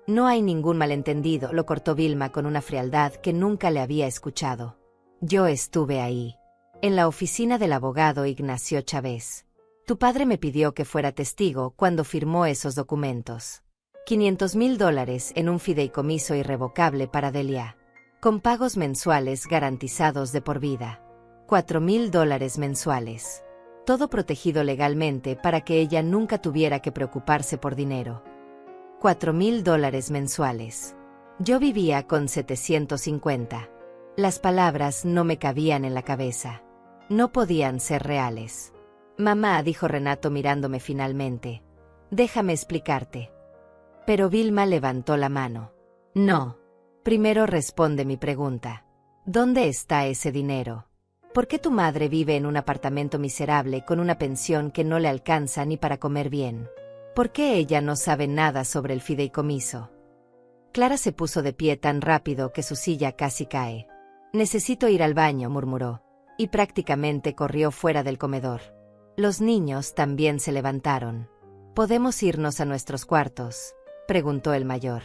No hay ningún malentendido, lo cortó Vilma con una frialdad que nunca le había escuchado. Yo estuve ahí. En la oficina del abogado Ignacio Chávez. Tu padre me pidió que fuera testigo cuando firmó esos documentos. $500,000 en un fideicomiso irrevocable para Delia. Con pagos mensuales garantizados de por vida. $4,000 mensuales. Todo protegido legalmente para que ella nunca tuviera que preocuparse por dinero. $4,000 mensuales. Yo vivía con 750. Las palabras no me cabían en la cabeza. No podían ser reales. Mamá, dijo Renato mirándome finalmente. Déjame explicarte. Pero Vilma levantó la mano. No. Primero responde mi pregunta. ¿Dónde está ese dinero? ¿Por qué tu madre vive en un apartamento miserable con una pensión que no le alcanza ni para comer bien? ¿Por qué ella no sabe nada sobre el fideicomiso? Clara se puso de pie tan rápido que su silla casi cae. Necesito ir al baño, murmuró, y prácticamente corrió fuera del comedor. Los niños también se levantaron. ¿Podemos irnos a nuestros cuartos?, preguntó el mayor.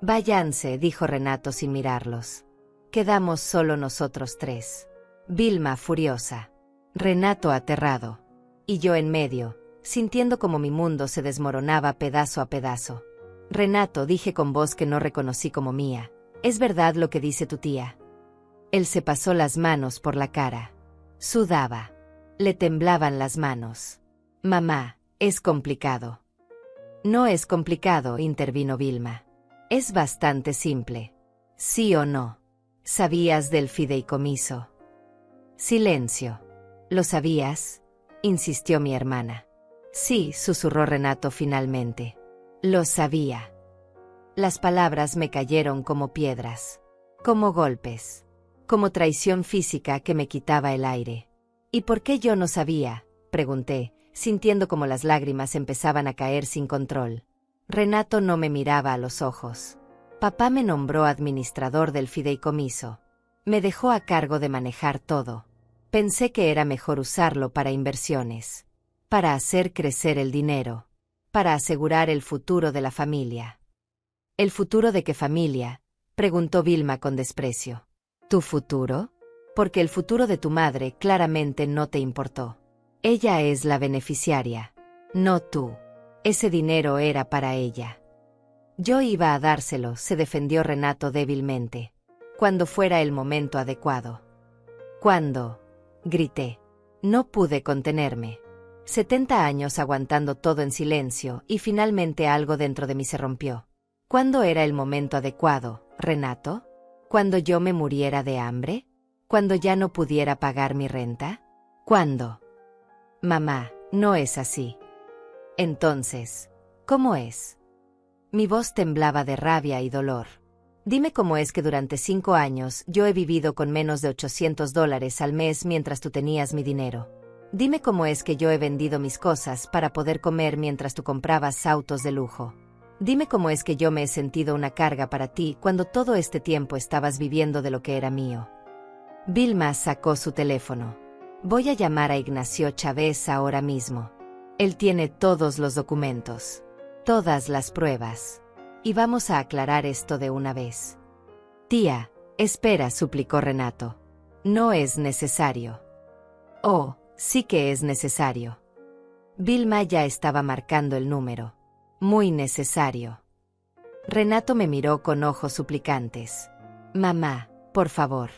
Váyanse, dijo Renato sin mirarlos. Quedamos solo nosotros 3. Vilma furiosa. Renato aterrado. Y yo en medio, sintiendo como mi mundo se desmoronaba pedazo a pedazo. Renato, dije con voz que no reconocí como mía, ¿es verdad lo que dice tu tía? Él se pasó las manos por la cara. Sudaba. Le temblaban las manos. Mamá, es complicado. No es complicado, intervino Vilma. Es bastante simple. ¿Sí o no? ¿Sabías del fideicomiso? Silencio. ¿Lo sabías?, insistió mi hermana. Sí, susurró Renato finalmente. Lo sabía. Las palabras me cayeron como piedras, como golpes, como traición física que me quitaba el aire. ¿Y por qué yo no sabía?, pregunté, sintiendo como las lágrimas empezaban a caer sin control. Renato no me miraba a los ojos. Papá me nombró administrador del fideicomiso. Me dejó a cargo de manejar todo. Pensé que era mejor usarlo para inversiones, para hacer crecer el dinero, para asegurar el futuro de la familia. ¿El futuro de qué familia?, preguntó Vilma con desprecio. ¿Tu futuro? Porque el futuro de tu madre claramente no te importó. Ella es la beneficiaria, no tú. Ese dinero era para ella. Yo iba a dárselo, se defendió Renato débilmente. Cuando fuera el momento adecuado. ¿Cuándo?, grité. No pude contenerme. 70 años aguantando todo en silencio y finalmente algo dentro de mí se rompió. ¿Cuándo era el momento adecuado, Renato? ¿Cuando yo me muriera de hambre? ¿Cuando ya no pudiera pagar mi renta? ¿Cuándo? Mamá, no es así. Entonces, ¿cómo es? Mi voz temblaba de rabia y dolor. Dime cómo es que durante 5 años yo he vivido con menos de $800 al mes mientras tú tenías mi dinero. Dime cómo es que yo he vendido mis cosas para poder comer mientras tú comprabas autos de lujo. Dime cómo es que yo me he sentido una carga para ti cuando todo este tiempo estabas viviendo de lo que era mío. Vilma sacó su teléfono. Voy a llamar a Ignacio Chávez ahora mismo. Él tiene todos los documentos, todas las pruebas. Y vamos a aclarar esto de una vez. Tía, espera, suplicó Renato. No es necesario. Oh, sí que es necesario. Vilma ya estaba marcando el número. Muy necesario. Renato me miró con ojos suplicantes. Mamá, por favor.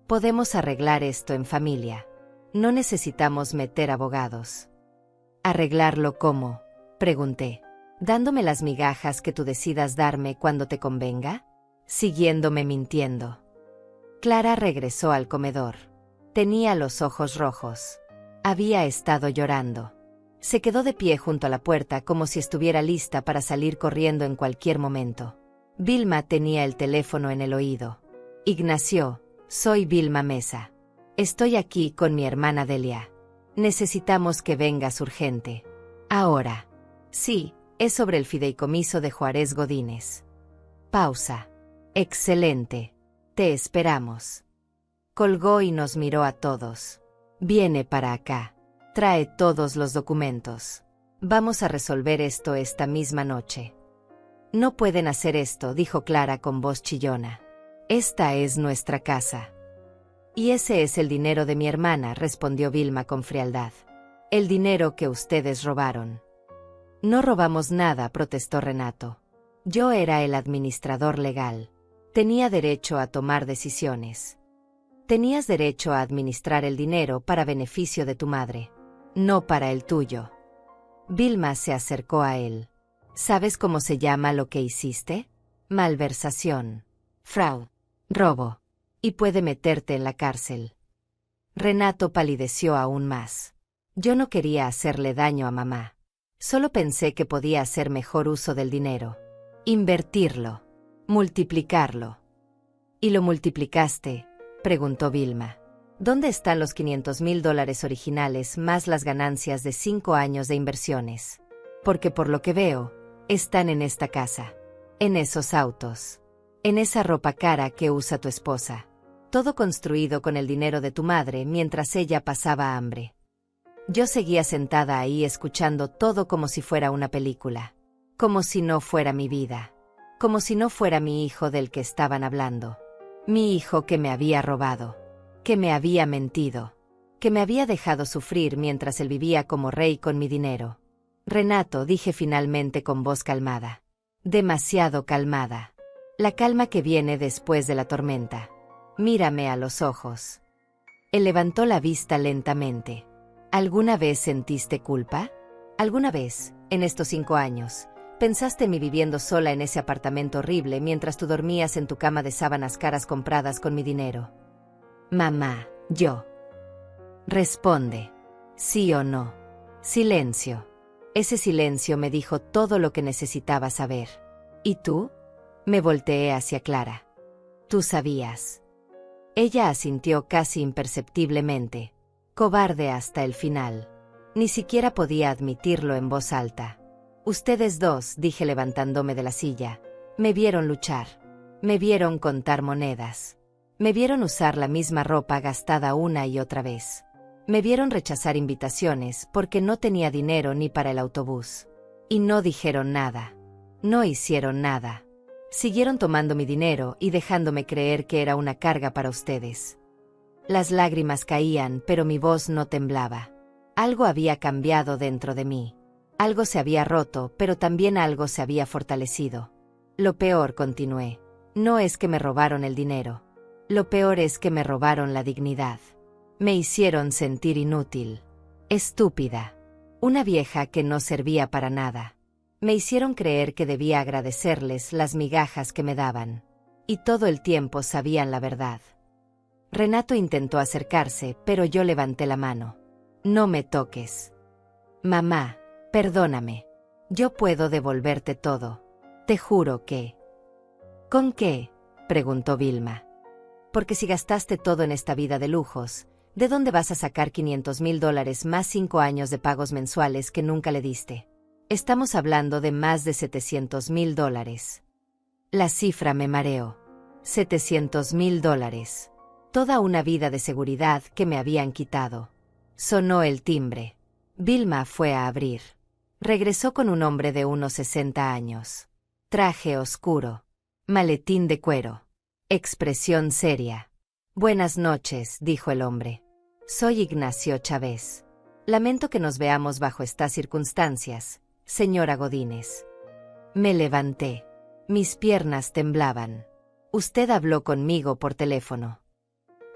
Podemos arreglar esto en familia. No necesitamos meter abogados. ¿Arreglarlo cómo?, pregunté. ¿Dándome las migajas que tú decidas darme cuando te convenga? Siguiéndome mintiendo. Clara regresó al comedor. Tenía los ojos rojos. Había estado llorando. Se quedó de pie junto a la puerta como si estuviera lista para salir corriendo en cualquier momento. Vilma tenía el teléfono en el oído. Ignacio, soy Vilma Mesa. Estoy aquí con mi hermana Delia. Necesitamos que vengas urgente. Ahora. Sí. Es sobre el fideicomiso de Juárez Godínez. Pausa. Excelente. Te esperamos. Colgó y nos miró a todos. Viene para acá. Trae todos los documentos. Vamos a resolver esto esta misma noche. No pueden hacer esto, dijo Clara con voz chillona. Esta es nuestra casa. Y ese es el dinero de mi hermana, respondió Vilma con frialdad. El dinero que ustedes robaron. No robamos nada, protestó Renato. Yo era el administrador legal. Tenía derecho a tomar decisiones. Tenías derecho a administrar el dinero para beneficio de tu madre, no para el tuyo. Vilma se acercó a él. ¿Sabes cómo se llama lo que hiciste? Malversación. Fraude. Robo. Y puede meterte en la cárcel. Renato palideció aún más. Yo no quería hacerle daño a mamá. Solo pensé que podía hacer mejor uso del dinero. Invertirlo. Multiplicarlo. ¿Y lo multiplicaste?, preguntó Vilma. ¿Dónde están los $500,000 originales más las ganancias de 5 años de inversiones? Porque por lo que veo, están en esta casa. En esos autos. En esa ropa cara que usa tu esposa. Todo construido con el dinero de tu madre mientras ella pasaba hambre. Yo seguía sentada ahí escuchando todo como si fuera una película. Como si no fuera mi vida. Como si no fuera mi hijo del que estaban hablando. Mi hijo que me había robado. Que me había mentido. Que me había dejado sufrir mientras él vivía como rey con mi dinero. Renato, dije finalmente con voz calmada. Demasiado calmada. La calma que viene después de la tormenta. Mírame a los ojos. Él levantó la vista lentamente. ¿Alguna vez sentiste culpa? ¿Alguna vez, en estos 5 años, pensaste en mí viviendo sola en ese apartamento horrible mientras tú dormías en tu cama de sábanas caras compradas con mi dinero? Mamá, yo. Responde, sí o no. Silencio. Ese silencio me dijo todo lo que necesitaba saber. ¿Y tú? Me volteé hacia Clara. Tú sabías. Ella asintió casi imperceptiblemente. Cobarde hasta el final. Ni siquiera podía admitirlo en voz alta. Ustedes dos, dije levantándome de la silla, me vieron luchar. Me vieron contar monedas. Me vieron usar la misma ropa gastada una y otra vez. Me vieron rechazar invitaciones porque no tenía dinero ni para el autobús. Y no dijeron nada. No hicieron nada. Siguieron tomando mi dinero y dejándome creer que era una carga para ustedes. Las lágrimas caían, pero mi voz no temblaba. Algo había cambiado dentro de mí. Algo se había roto, pero también algo se había fortalecido. Lo peor, continué, no es que me robaron el dinero. Lo peor es que me robaron la dignidad. Me hicieron sentir inútil. Estúpida. Una vieja que no servía para nada. Me hicieron creer que debía agradecerles las migajas que me daban. Y todo el tiempo sabían la verdad. Renato intentó acercarse, pero yo levanté la mano. No me toques. Mamá, perdóname. Yo puedo devolverte todo. Te juro que... ¿Con qué?, preguntó Vilma. Porque si gastaste todo en esta vida de lujos, ¿de dónde vas a sacar $500,000 más 5 años de pagos mensuales que nunca le diste? Estamos hablando de más de $700,000. La cifra me mareó. $700,000. Toda una vida de seguridad que me habían quitado. Sonó el timbre. Vilma fue a abrir. Regresó con un hombre de unos 60 años. Traje oscuro. Maletín de cuero. Expresión seria. Buenas noches, dijo el hombre. Soy Ignacio Chávez. Lamento que nos veamos bajo estas circunstancias, señora Godínez. Me levanté. Mis piernas temblaban. Usted habló conmigo por teléfono.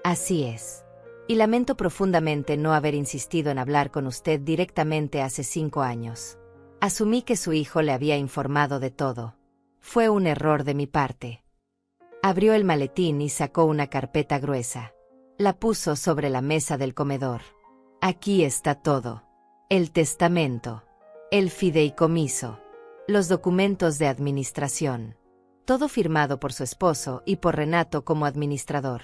Así es. Y lamento profundamente no haber insistido en hablar con usted directamente hace 5 años. Asumí que su hijo le había informado de todo. Fue un error de mi parte. Abrió el maletín y sacó una carpeta gruesa. La puso sobre la mesa del comedor. Aquí está todo. El testamento. El fideicomiso. Los documentos de administración. Todo firmado por su esposo y por Renato como administrador.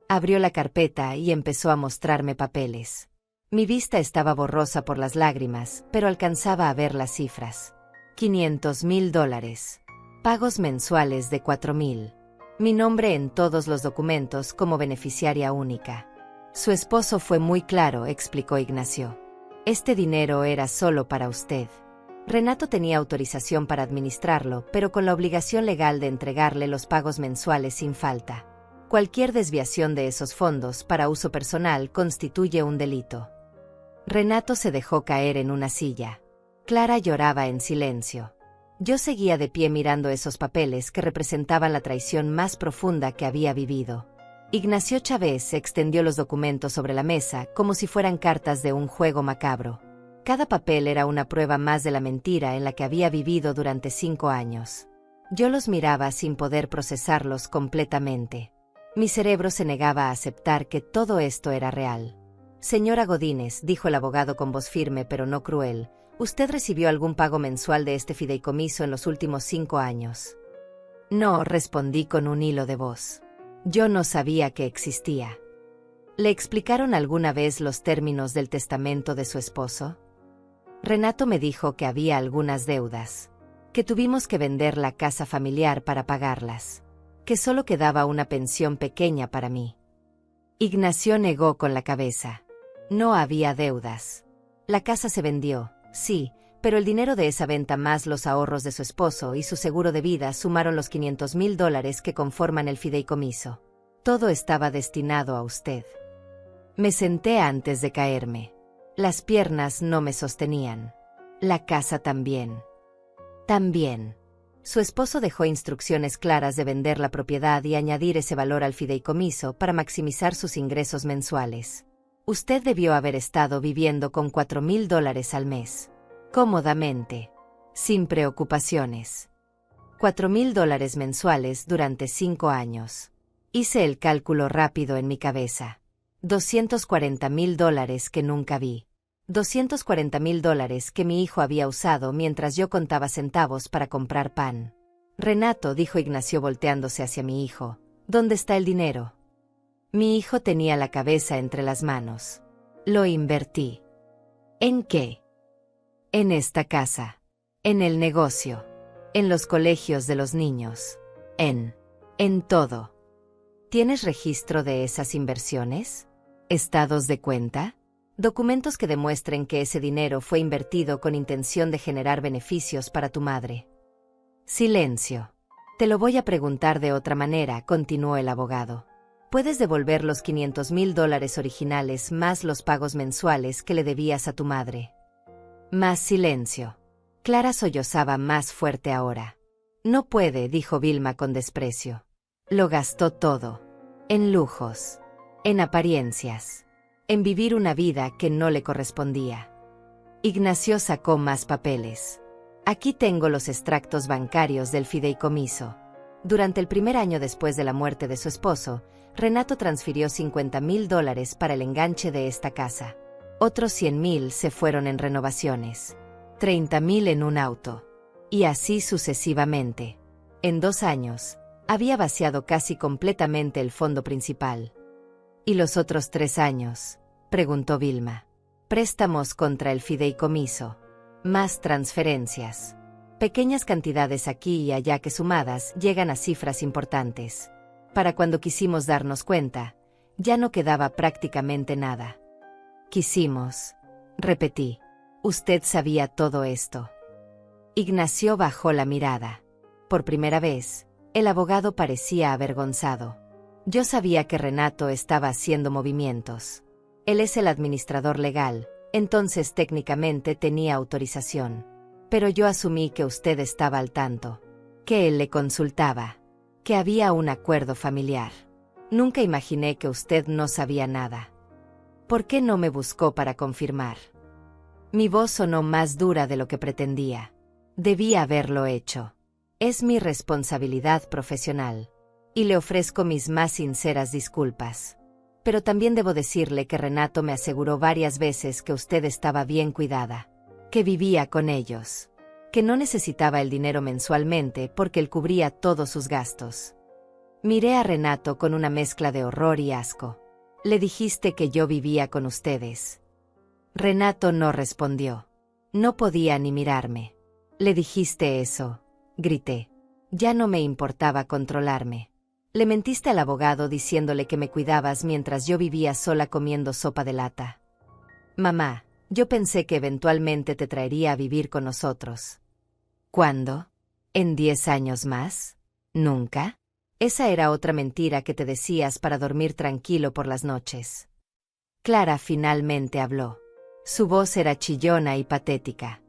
Abrió la carpeta y empezó a mostrarme papeles. Mi vista estaba borrosa por las lágrimas, pero alcanzaba a ver las cifras. $500,000. Pagos mensuales de $4,000. Mi nombre en todos los documentos como beneficiaria única. Su esposo fue muy claro, explicó Ignacio. Este dinero era solo para usted. Renato tenía autorización para administrarlo, pero con la obligación legal de entregarle los pagos mensuales sin falta. Cualquier desviación de esos fondos para uso personal constituye un delito. Renato se dejó caer en una silla. Clara lloraba en silencio. Yo seguía de pie mirando esos papeles que representaban la traición más profunda que había vivido. Ignacio Chávez extendió los documentos sobre la mesa como si fueran cartas de un juego macabro. Cada papel era una prueba más de la mentira en la que había vivido durante 5 años. Yo los miraba sin poder procesarlos completamente. Mi cerebro se negaba a aceptar que todo esto era real. Señora Godínez, dijo el abogado con voz firme pero no cruel, ¿usted recibió algún pago mensual de este fideicomiso en los últimos 5 años? No, respondí con un hilo de voz. Yo no sabía que existía. ¿Le explicaron alguna vez los términos del testamento de su esposo? Renato me dijo que había algunas deudas, que tuvimos que vender la casa familiar para pagarlas, que solo quedaba una pensión pequeña para mí. Ignacio negó con la cabeza. No había deudas. La casa se vendió, sí, pero el dinero de esa venta más los ahorros de su esposo y su seguro de vida sumaron los $500,000 que conforman el fideicomiso. Todo estaba destinado a usted. Me senté antes de caerme. Las piernas no me sostenían. La casa también. También. Su esposo dejó instrucciones claras de vender la propiedad y añadir ese valor al fideicomiso para maximizar sus ingresos mensuales. Usted debió haber estado viviendo con $4,000 al mes. Cómodamente. Sin preocupaciones. $4,000 mensuales durante 5 años. Hice el cálculo rápido en mi cabeza. $240,000 que nunca vi. $240,000 que mi hijo había usado mientras yo contaba centavos para comprar pan. Renato, dijo Ignacio volteándose hacia mi hijo, ¿dónde está el dinero? Mi hijo tenía la cabeza entre las manos. Lo invertí. ¿En qué? En esta casa. En el negocio. En los colegios de los niños. En todo. ¿Tienes registro de esas inversiones? ¿Estados de cuenta? Documentos que demuestren que ese dinero fue invertido con intención de generar beneficios para tu madre. Silencio. Te lo voy a preguntar de otra manera, continuó el abogado. ¿Puedes devolver los $500,000 originales más los pagos mensuales que le debías a tu madre? Más silencio. Clara sollozaba más fuerte ahora. No puede, dijo Vilma con desprecio. Lo gastó todo. En lujos. En apariencias. En vivir una vida que no le correspondía. Ignacio sacó más papeles. Aquí tengo los extractos bancarios del fideicomiso. Durante el primer año después de la muerte de su esposo, Renato transfirió $50,000 para el enganche de esta casa. Otros 100,000 se fueron en renovaciones. 30,000 en un auto. Y así sucesivamente. En 2 años, había vaciado casi completamente el fondo principal. ¿Y los otros 3 años? Preguntó Vilma. Préstamos contra el fideicomiso. Más transferencias. Pequeñas cantidades aquí y allá que sumadas llegan a cifras importantes. Para cuando quisimos darnos cuenta, ya no quedaba prácticamente nada. Quisimos. Repetí. Usted sabía todo esto. Ignacio bajó la mirada. Por primera vez, el abogado parecía avergonzado. Yo sabía que Renato estaba haciendo movimientos. Él es el administrador legal, entonces técnicamente tenía autorización. Pero yo asumí que usted estaba al tanto. Que él le consultaba. Que había un acuerdo familiar. Nunca imaginé que usted no sabía nada. ¿Por qué no me buscó para confirmar? Mi voz sonó más dura de lo que pretendía. Debí haberlo hecho. Es mi responsabilidad profesional. Y le ofrezco mis más sinceras disculpas. Pero también debo decirle que Renato me aseguró varias veces que usted estaba bien cuidada. Que vivía con ellos. Que no necesitaba el dinero mensualmente porque él cubría todos sus gastos. Miré a Renato con una mezcla de horror y asco. Le dijiste que yo vivía con ustedes. Renato no respondió. No podía ni mirarme. Le dijiste eso, grité. Ya no me importaba controlarme. Le mentiste al abogado diciéndole que me cuidabas mientras yo vivía sola comiendo sopa de lata. Mamá, yo pensé que eventualmente te traería a vivir con nosotros. ¿Cuándo? ¿En 10 años más? ¿Nunca? Esa era otra mentira que te decías para dormir tranquilo por las noches. Clara finalmente habló. Su voz era chillona y patética.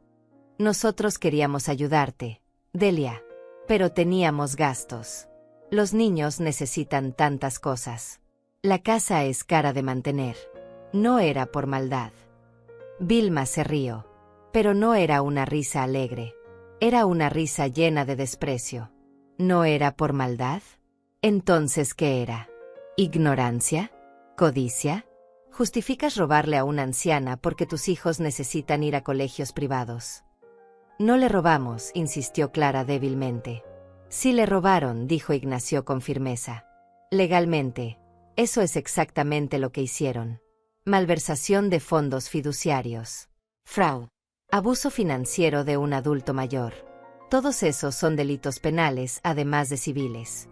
Nosotros queríamos ayudarte, Delia, pero teníamos gastos. Los niños necesitan tantas cosas. La casa es cara de mantener. No era por maldad. Vilma se rió, pero no era una risa alegre. Era una risa llena de desprecio. ¿No era por maldad? Entonces, ¿qué era? ¿Ignorancia? ¿Codicia? Justificas robarle a una anciana porque tus hijos necesitan ir a colegios privados. No le robamos, insistió Clara débilmente. Sí le robaron, dijo Ignacio con firmeza. Legalmente, eso es exactamente lo que hicieron. Malversación de fondos fiduciarios. Fraude. Abuso financiero de un adulto mayor. Todos esos son delitos penales, además de civiles.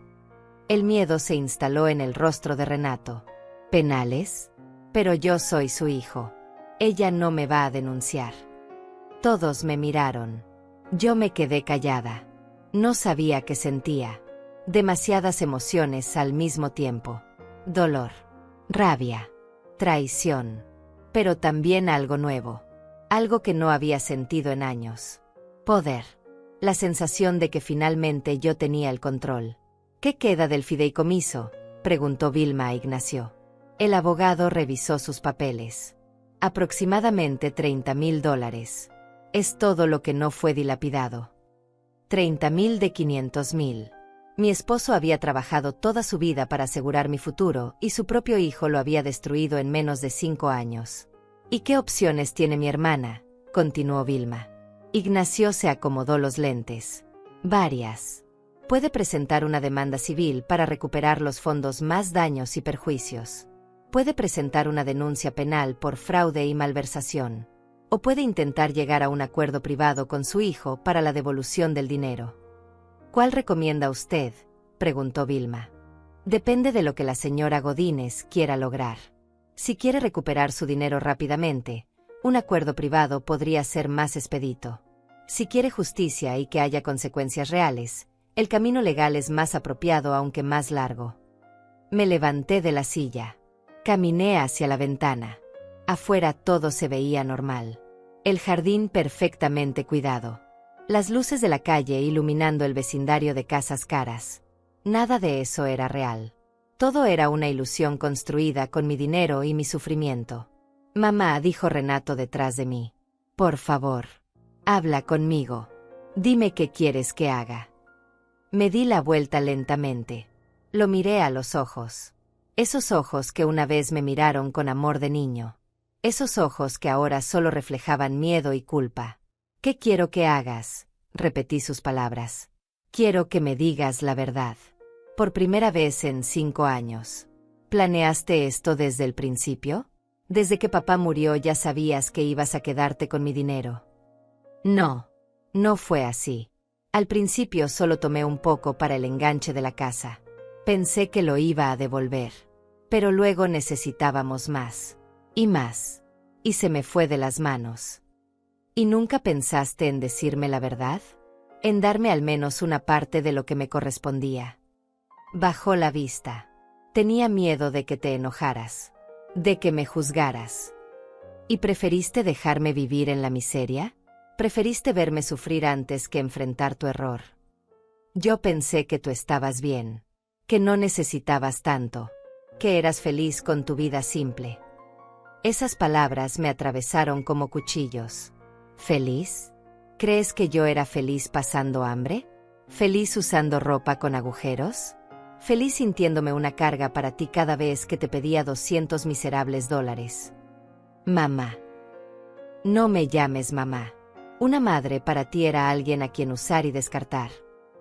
El miedo se instaló en el rostro de Renato. ¿Penales? Pero yo soy su hijo. Ella no me va a denunciar. Todos me miraron. Yo me quedé callada. No sabía qué sentía. Demasiadas emociones al mismo tiempo. Dolor. Rabia. Traición. Pero también algo nuevo. Algo que no había sentido en años. Poder. La sensación de que finalmente yo tenía el control. ¿Qué queda del fideicomiso?, preguntó Vilma a Ignacio. El abogado revisó sus papeles. Aproximadamente $30,000. Es todo lo que no fue dilapidado. 30,000 de 500,000. Mi esposo había trabajado toda su vida para asegurar mi futuro y su propio hijo lo había destruido en menos de 5 años. ¿Y qué opciones tiene mi hermana?, continuó Vilma. Ignacio se acomodó los lentes. Varias. Puede presentar una demanda civil para recuperar los fondos más daños y perjuicios. Puede presentar una denuncia penal por fraude y malversación. O puede intentar llegar a un acuerdo privado con su hijo para la devolución del dinero. ¿Cuál recomienda usted?, preguntó Vilma. Depende de lo que la señora Godínez quiera lograr. Si quiere recuperar su dinero rápidamente, un acuerdo privado podría ser más expedito. Si quiere justicia y que haya consecuencias reales, el camino legal es más apropiado aunque más largo. Me levanté de la silla. Caminé hacia la ventana. Afuera todo se veía normal. El jardín perfectamente cuidado. Las luces de la calle iluminando el vecindario de casas caras. Nada de eso era real. Todo era una ilusión construida con mi dinero y mi sufrimiento. Mamá, dijo Renato detrás de mí. Por favor, habla conmigo. Dime qué quieres que haga. Me di la vuelta lentamente. Lo miré a los ojos. Esos ojos que una vez me miraron con amor de niño. Esos ojos que ahora solo reflejaban miedo y culpa. ¿Qué quiero que hagas?, repetí sus palabras. Quiero que me digas la verdad. Por primera vez en 5 años. ¿Planeaste esto desde el principio? ¿Desde que papá murió ya sabías que ibas a quedarte con mi dinero? No, no fue así. Al principio solo tomé un poco para el enganche de la casa. Pensé que lo iba a devolver. Pero luego necesitábamos más. Y más. Y se me fue de las manos. ¿Y nunca pensaste en decirme la verdad? En darme al menos una parte de lo que me correspondía. Bajó la vista. Tenía miedo de que te enojaras. De que me juzgaras. ¿Y preferiste dejarme vivir en la miseria? ¿Preferiste verme sufrir antes que enfrentar tu error? Yo pensé que tú estabas bien. Que no necesitabas tanto. Que eras feliz con tu vida simple. Esas palabras me atravesaron como cuchillos. ¿Feliz? ¿Crees que yo era feliz pasando hambre? ¿Feliz usando ropa con agujeros? ¿Feliz sintiéndome una carga para ti cada vez que te pedía 200 miserables dólares? Mamá. No me llames mamá. Una madre para ti era alguien a quien usar y descartar.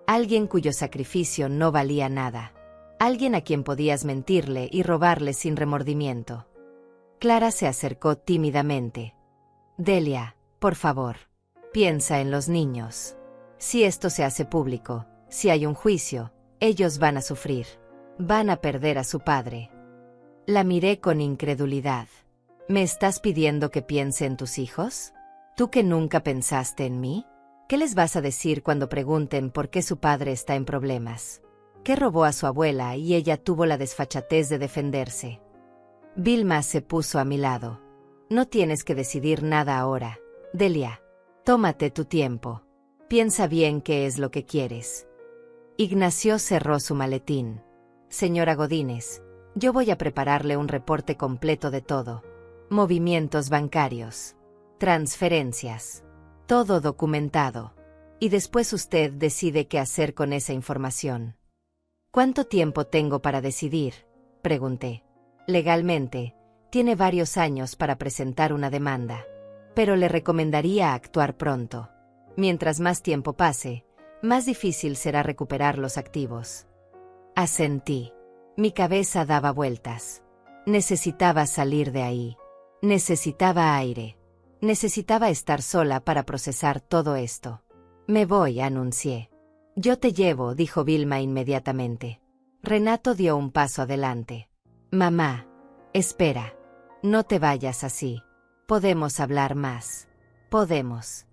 Alguien cuyo sacrificio no valía nada. Alguien a quien podías mentirle y robarle sin remordimiento. Clara se acercó tímidamente. Delia, por favor, piensa en los niños. Si esto se hace público, si hay un juicio, ellos van a sufrir. Van a perder a su padre. La miré con incredulidad. ¿Me estás pidiendo que piense en tus hijos? ¿Tú que nunca pensaste en mí? ¿Qué les vas a decir cuando pregunten por qué su padre está en problemas? ¿Qué robó a su abuela y ella tuvo la desfachatez de defenderse? Vilma se puso a mi lado. No tienes que decidir nada ahora, Delia. Tómate tu tiempo. Piensa bien qué es lo que quieres. Ignacio cerró su maletín. Señora Godínez, yo voy a prepararle un reporte completo de todo. Movimientos bancarios. Transferencias. Todo documentado. Y después usted decide qué hacer con esa información. ¿Cuánto tiempo tengo para decidir?, pregunté. Legalmente, tiene varios años para presentar una demanda. Pero le recomendaría actuar pronto. Mientras más tiempo pase, más difícil será recuperar los activos. Asentí. Mi cabeza daba vueltas. Necesitaba salir de ahí. Necesitaba aire. Necesitaba estar sola para procesar todo esto. Me voy, anuncié. Yo te llevo, dijo Vilma inmediatamente. Renato dio un paso adelante. Mamá, espera. No te vayas así. Podemos hablar más. Podemos.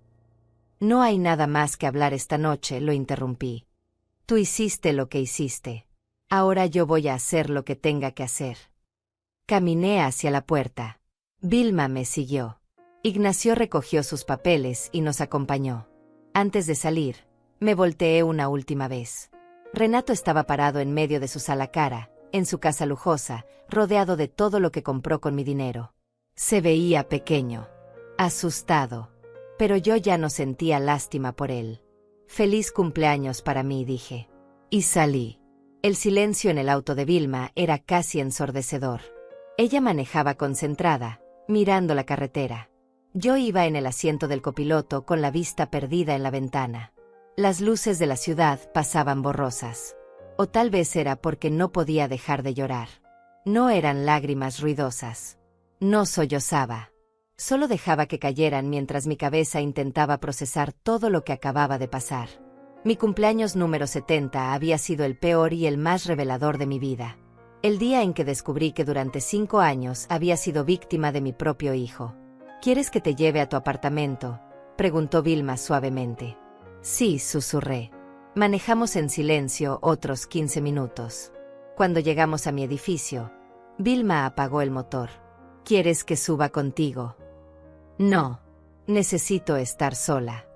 No hay nada más que hablar esta noche, lo interrumpí. Tú hiciste lo que hiciste. Ahora yo voy a hacer lo que tenga que hacer. Caminé hacia la puerta. Vilma me siguió. Ignacio recogió sus papeles y nos acompañó. Antes de salir, Me volteé una última vez. Renato estaba parado en medio de su sala cara, en su casa lujosa, rodeado de todo lo que compró con mi dinero. Se veía pequeño, asustado, pero yo ya no sentía lástima por él. Feliz cumpleaños para mí, dije. Y salí. El silencio en el auto de Vilma era casi ensordecedor. Ella manejaba concentrada, mirando la carretera. Yo iba en el asiento del copiloto con la vista perdida en la ventana. Las luces de la ciudad pasaban borrosas. O tal vez era porque no podía dejar de llorar. No eran lágrimas ruidosas. No sollozaba. Solo dejaba que cayeran mientras mi cabeza intentaba procesar todo lo que acababa de pasar. Mi cumpleaños número 70 había sido el peor y el más revelador de mi vida. El día en que descubrí que durante 5 años había sido víctima de mi propio hijo. ¿Quieres que te lleve a tu apartamento?, preguntó Vilma suavemente. Sí, susurré. Manejamos en silencio otros 15 minutos. Cuando llegamos a mi edificio, Vilma apagó el motor. ¿Quieres que suba contigo? No. Necesito estar sola.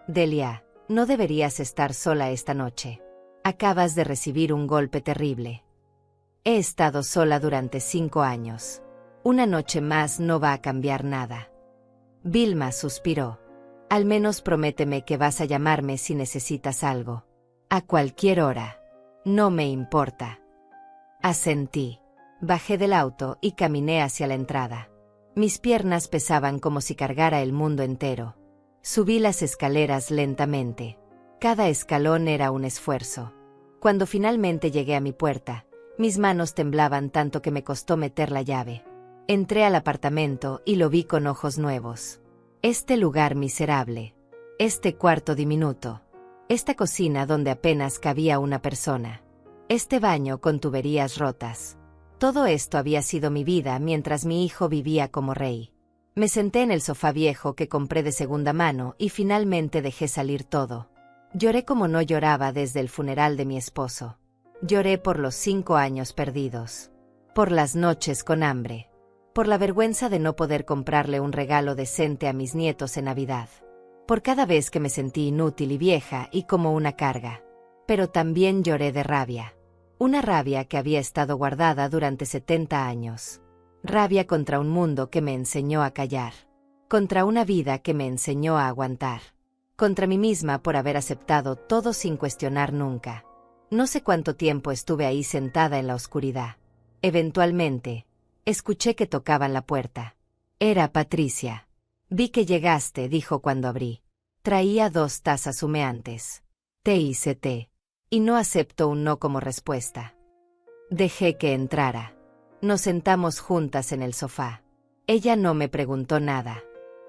Delia, no deberías estar sola esta noche. Acabas de recibir un golpe terrible. He estado sola durante 5 años. Una noche más no va a cambiar nada. Vilma suspiró. Al menos prométeme que vas a llamarme si necesitas algo. A cualquier hora. No me importa. Asentí. Bajé del auto y caminé hacia la entrada. Mis piernas pesaban como si cargara el mundo entero. Subí las escaleras lentamente. Cada escalón era un esfuerzo. Cuando finalmente llegué a mi puerta, mis manos temblaban tanto que me costó meter la llave. Entré al apartamento y lo vi con ojos nuevos. Este lugar miserable. Este cuarto diminuto. Esta cocina donde apenas cabía una persona. Este baño con tuberías rotas. Todo esto había sido mi vida mientras mi hijo vivía como rey. Me senté en el sofá viejo que compré de segunda mano y finalmente dejé salir todo. Lloré como no lloraba desde el funeral de mi esposo. Lloré por los 5 años perdidos. Por las noches con hambre. Por la vergüenza de no poder comprarle un regalo decente a mis nietos en Navidad. Por cada vez que me sentí inútil y vieja y como una carga. Pero también lloré de rabia. Una rabia que había estado guardada durante 70 años. Rabia contra un mundo que me enseñó a callar. Contra una vida que me enseñó a aguantar. Contra mí misma por haber aceptado todo sin cuestionar nunca. No sé cuánto tiempo estuve ahí sentada en la oscuridad. Eventualmente, escuché que tocaban la puerta. Era Patricia. Vi que llegaste, dijo cuando abrí. Traía 2 tazas humeantes. Te hice té. Y no acepto un no como respuesta. Dejé que entrara. Nos sentamos juntas en el sofá. Ella no me preguntó nada.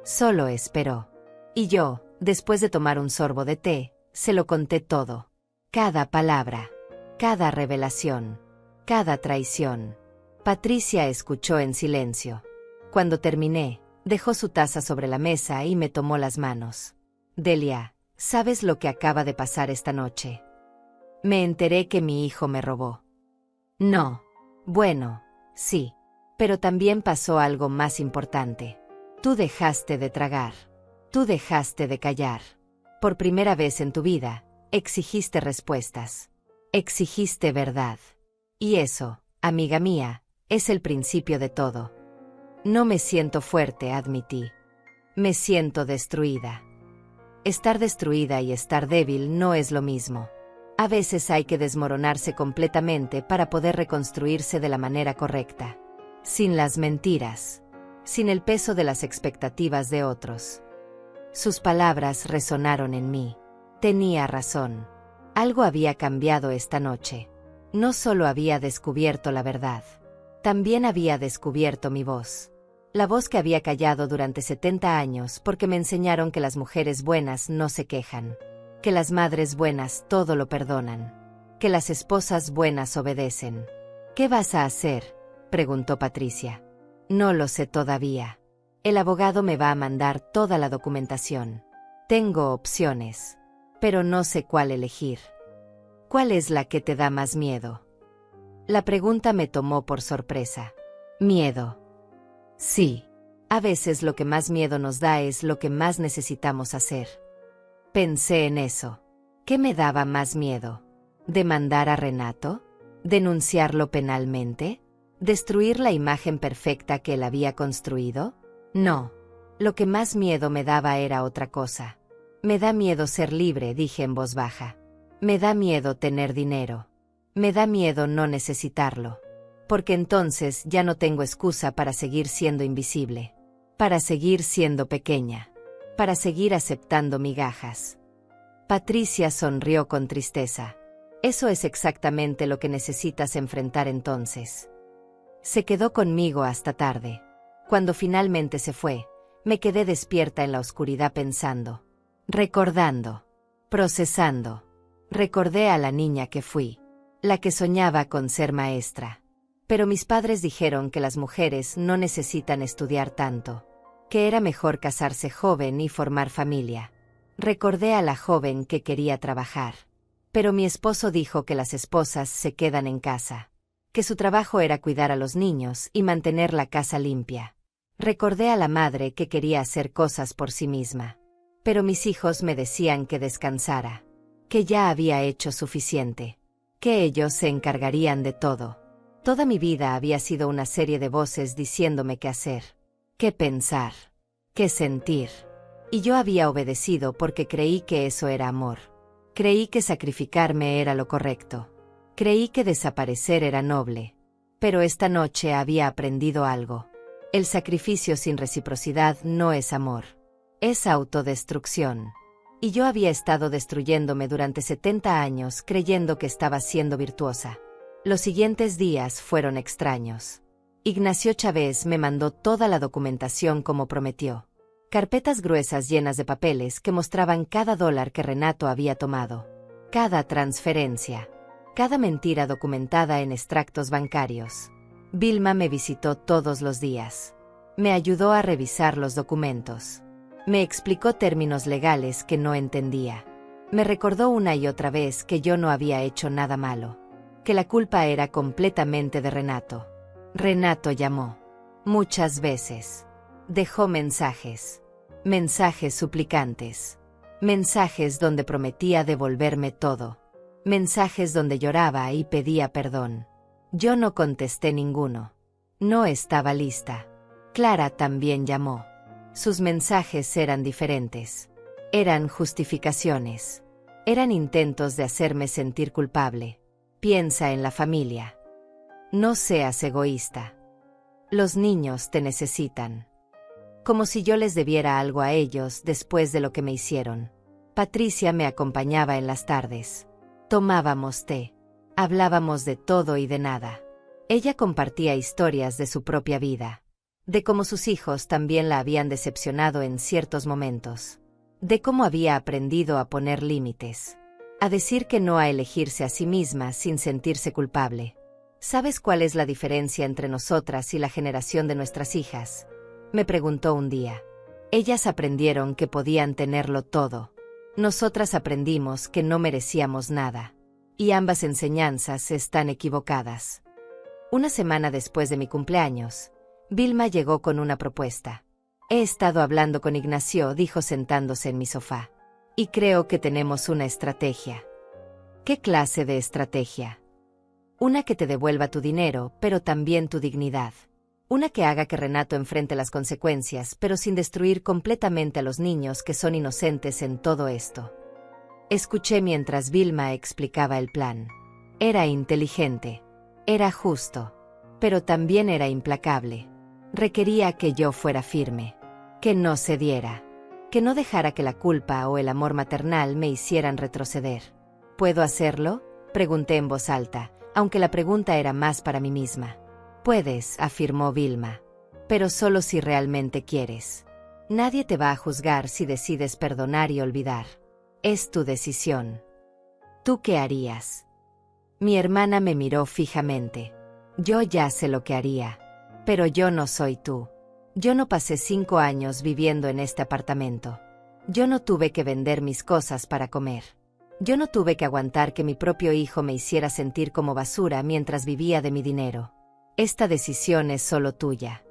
Solo esperó. Y yo, después de tomar un sorbo de té, se lo conté todo. Cada palabra. Cada revelación. Cada traición. Patricia escuchó en silencio. Cuando terminé, dejó su taza sobre la mesa y me tomó las manos. Delia, ¿sabes lo que acaba de pasar esta noche? Me enteré que mi hijo me robó. No. Bueno, sí. Pero también pasó algo más importante. Tú dejaste de tragar. Tú dejaste de callar. Por primera vez en tu vida, exigiste respuestas. Exigiste verdad. Y eso, amiga mía, es el principio de todo. No me siento fuerte, admití. Me siento destruida. Estar destruida y estar débil no es lo mismo. A veces hay que desmoronarse completamente para poder reconstruirse de la manera correcta. Sin las mentiras. Sin el peso de las expectativas de otros. Sus palabras resonaron en mí. Tenía razón. Algo había cambiado esta noche. No solo había descubierto la verdad. También había descubierto mi voz. La voz que había callado durante 70 años porque me enseñaron que las mujeres buenas no se quejan. Que las madres buenas todo lo perdonan. Que las esposas buenas obedecen. ¿Qué vas a hacer?, preguntó Patricia. No lo sé todavía. El abogado me va a mandar toda la documentación. Tengo opciones. Pero no sé cuál elegir. ¿Cuál es la que te da más miedo? La pregunta me tomó por sorpresa. Miedo. Sí. A veces lo que más miedo nos da es lo que más necesitamos hacer. Pensé en eso. ¿Qué me daba más miedo? ¿Demandar a Renato? ¿Denunciarlo penalmente? ¿Destruir la imagen perfecta que él había construido? No. Lo que más miedo me daba era otra cosa. Me da miedo ser libre, dije en voz baja. Me da miedo tener dinero. Me da miedo no necesitarlo. Porque entonces ya no tengo excusa para seguir siendo invisible. Para seguir siendo pequeña. Para seguir aceptando migajas. Patricia sonrió con tristeza. Eso es exactamente lo que necesitas enfrentar entonces. Se quedó conmigo hasta tarde. Cuando finalmente se fue, me quedé despierta en la oscuridad pensando. Recordando. Procesando. Recordé a la niña que fui. La que soñaba con ser maestra. Pero mis padres dijeron que las mujeres no necesitan estudiar tanto. Que era mejor casarse joven y formar familia. Recordé a la joven que quería trabajar. Pero mi esposo dijo que las esposas se quedan en casa. Que su trabajo era cuidar a los niños y mantener la casa limpia. Recordé a la madre que quería hacer cosas por sí misma. Pero mis hijos me decían que descansara. Que ya había hecho suficiente. Que ellos se encargarían de todo. Toda mi vida había sido una serie de voces diciéndome qué hacer. Qué pensar. Qué sentir. Y yo había obedecido porque creí que eso era amor. Creí que sacrificarme era lo correcto. Creí que desaparecer era noble. Pero esta noche había aprendido algo. El sacrificio sin reciprocidad no es amor. Es autodestrucción. Y yo había estado destruyéndome durante 70 años creyendo que estaba siendo virtuosa. Los siguientes días fueron extraños. Ignacio Chávez me mandó toda la documentación como prometió. Carpetas gruesas llenas de papeles que mostraban cada dólar que Renato había tomado. Cada transferencia. Cada mentira documentada en extractos bancarios. Vilma me visitó todos los días. Me ayudó a revisar los documentos. Me explicó términos legales que no entendía. Me recordó una y otra vez que yo no había hecho nada malo. Que la culpa era completamente de Renato. Renato llamó. Muchas veces. Dejó mensajes. Mensajes suplicantes. Mensajes donde prometía devolverme todo. Mensajes donde lloraba y pedía perdón. Yo no contesté ninguno. No estaba lista. Clara también llamó. Sus mensajes eran diferentes. Eran justificaciones. Eran intentos de hacerme sentir culpable. Piensa en la familia. No seas egoísta. Los niños te necesitan. Como si yo les debiera algo a ellos después de lo que me hicieron. Patricia me acompañaba en las tardes. Tomábamos té. Hablábamos de todo y de nada. Ella compartía historias de su propia vida. De cómo sus hijos también la habían decepcionado en ciertos momentos. De cómo había aprendido a poner límites. A decir que no, a elegirse a sí misma sin sentirse culpable. ¿Sabes cuál es la diferencia entre nosotras y la generación de nuestras hijas? Me preguntó un día. Ellas aprendieron que podían tenerlo todo. Nosotras aprendimos que no merecíamos nada. Y ambas enseñanzas están equivocadas. Una semana después de mi cumpleaños, Vilma llegó con una propuesta. He estado hablando con Ignacio, dijo sentándose en mi sofá. Y creo que tenemos una estrategia. ¿Qué clase de estrategia? Una que te devuelva tu dinero, pero también tu dignidad. Una que haga que Renato enfrente las consecuencias, pero sin destruir completamente a los niños que son inocentes en todo esto. Escuché mientras Vilma explicaba el plan. Era inteligente. Era justo. Pero también era implacable. Requería que yo fuera firme. Que no cediera. Que no dejara que la culpa o el amor maternal me hicieran retroceder. ¿Puedo hacerlo?, pregunté en voz alta, aunque la pregunta era más para mí misma. Puedes, afirmó Vilma. Pero solo si realmente quieres. Nadie te va a juzgar si decides perdonar y olvidar. Es tu decisión. ¿Tú qué harías? Mi hermana me miró fijamente. Yo ya sé lo que haría. Pero yo no soy tú. Yo no pasé 5 años viviendo en este apartamento. Yo no tuve que vender mis cosas para comer. Yo no tuve que aguantar que mi propio hijo me hiciera sentir como basura mientras vivía de mi dinero. Esta decisión es solo tuya.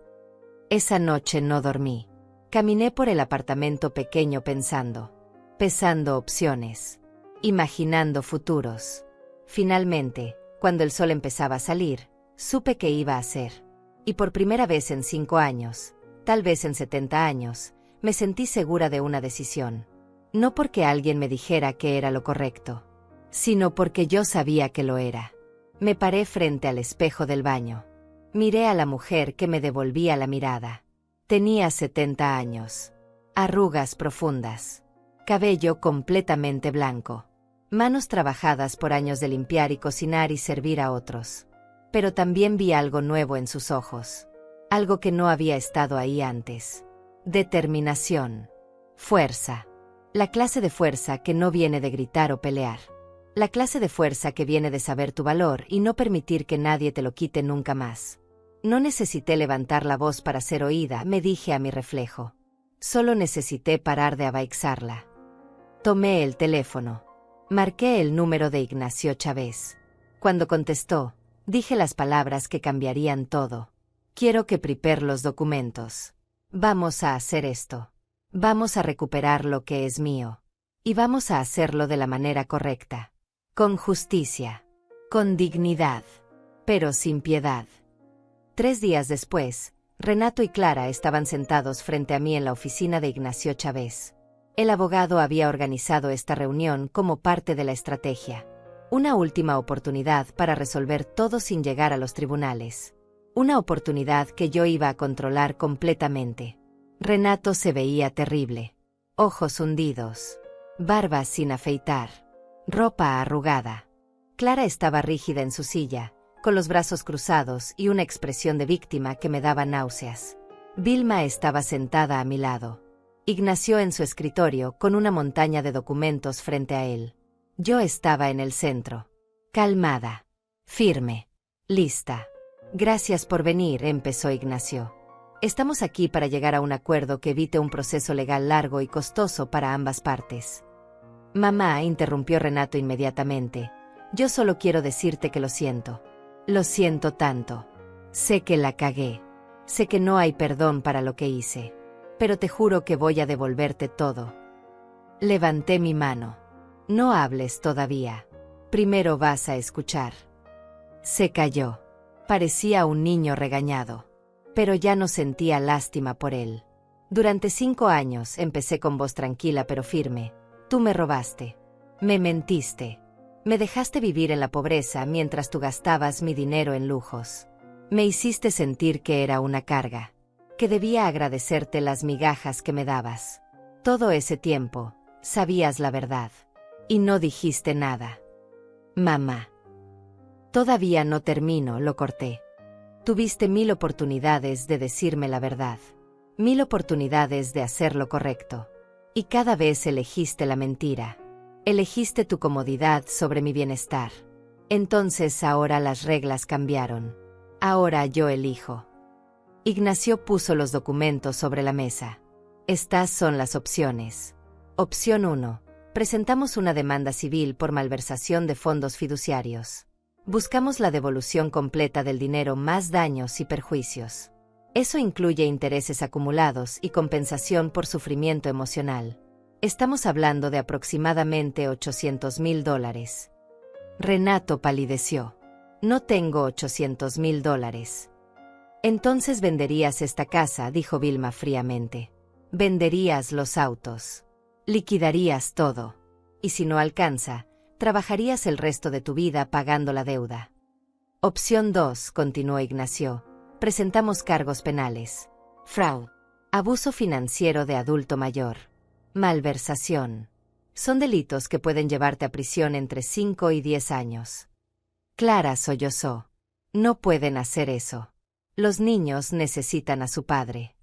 Esa noche no dormí. Caminé por el apartamento pequeño pensando. Pesando opciones. imaginando futuros. Finalmente, cuando el sol empezaba a salir, supe qué iba a hacer. Y por primera vez en 5 años, tal vez en 70 años, me sentí segura de una decisión. No porque alguien me dijera que era lo correcto, sino porque yo sabía que lo era. Me paré frente al espejo del baño. Miré a la mujer que me devolvía la mirada. Tenía 70 años. Arrugas profundas. Cabello completamente blanco. Manos trabajadas por años de limpiar y cocinar y servir a otros. Pero también vi algo nuevo en sus ojos. Algo que no había estado ahí antes. Determinación. Fuerza. La clase de fuerza que no viene de gritar o pelear. La clase de fuerza que viene de saber tu valor y no permitir que nadie te lo quite nunca más. No necesité levantar la voz para ser oída, me dije a mi reflejo. Solo necesité parar de abaixarla. Tomé el teléfono. Marqué el número de Ignacio Chávez. Cuando contestó, dije las palabras que cambiarían todo. Quiero que prepare los documentos. Vamos a hacer esto. Vamos a recuperar lo que es mío. Y vamos a hacerlo de la manera correcta. Con justicia. Con dignidad. Pero sin piedad. 3 días después, Renato y Clara estaban sentados frente a mí en la oficina de Ignacio Chávez. El abogado había organizado esta reunión como parte de la estrategia. Una última oportunidad para resolver todo sin llegar a los tribunales. Una oportunidad que yo iba a controlar completamente. Renato se veía terrible. Ojos hundidos. Barba sin afeitar. Ropa arrugada. Clara estaba rígida en su silla, con los brazos cruzados y una expresión de víctima que me daba náuseas. Vilma estaba sentada a mi lado. Ignacio en su escritorio con una montaña de documentos frente a él. Yo estaba en el centro. Calmada. Firme. Lista. Gracias por venir, empezó Ignacio. Estamos aquí para llegar a un acuerdo que evite un proceso legal largo y costoso para ambas partes. Mamá, interrumpió Renato inmediatamente. Yo solo quiero decirte que lo siento. Lo siento tanto. Sé que la cagué. Sé que no hay perdón para lo que hice. Pero te juro que voy a devolverte todo. Levanté mi mano. No hables todavía. Primero vas a escuchar. Se calló. Parecía un niño regañado. Pero ya no sentía lástima por él. Durante 5 años empecé con voz tranquila pero firme. Tú me robaste. Me mentiste. Me dejaste vivir en la pobreza mientras tú gastabas mi dinero en lujos. Me hiciste sentir que era una carga. Que debía agradecerte las migajas que me dabas. Todo ese tiempo, sabías la verdad. Y no dijiste nada. Mamá. Todavía no termino, lo corté. Tuviste 1000 oportunidades de decirme la verdad. 1000 oportunidades de hacer lo correcto. Y cada vez elegiste la mentira. Elegiste tu comodidad sobre mi bienestar. Entonces ahora las reglas cambiaron. Ahora yo elijo. Ignacio puso los documentos sobre la mesa. Estas son las opciones. Opción 1. Presentamos una demanda civil por malversación de fondos fiduciarios. Buscamos la devolución completa del dinero más daños y perjuicios. Eso incluye intereses acumulados y compensación por sufrimiento emocional. Estamos hablando de aproximadamente $800,000. Renato palideció. No tengo $800,000. Entonces venderías esta casa, dijo Vilma fríamente. Venderías los autos. Liquidarías todo. Y si no alcanza, trabajarías el resto de tu vida pagando la deuda. Opción 2, continuó Ignacio. Presentamos cargos penales. Fraude. Abuso financiero de adulto mayor. Malversación. Son delitos que pueden llevarte a prisión entre 5 y 10 años. Clara sollozó. No pueden hacer eso. Los niños necesitan a su padre.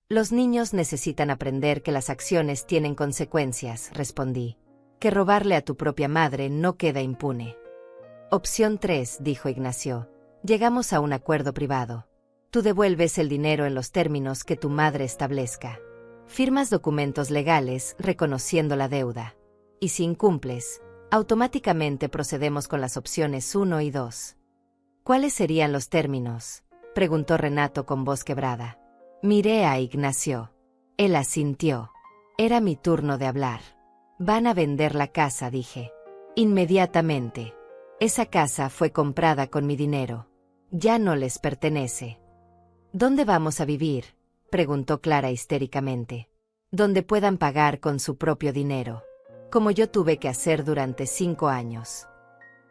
Los niños necesitan aprender que las acciones tienen consecuencias, respondí. Que robarle a tu propia madre no queda impune. Opción 3, dijo Ignacio. Llegamos a un acuerdo privado. Tú devuelves el dinero en los términos que tu madre establezca. Firmas documentos legales reconociendo la deuda. Y si incumples, automáticamente procedemos con las opciones 1 y 2. ¿Cuáles serían los términos?, preguntó Renato con voz quebrada. Miré a Ignacio. Él asintió. Era mi turno de hablar. Van a vender la casa, dije. Inmediatamente. Esa casa fue comprada con mi dinero. Ya no les pertenece. ¿Dónde vamos a vivir?, preguntó Clara histéricamente. Donde puedan pagar con su propio dinero. Como yo tuve que hacer durante 5 años.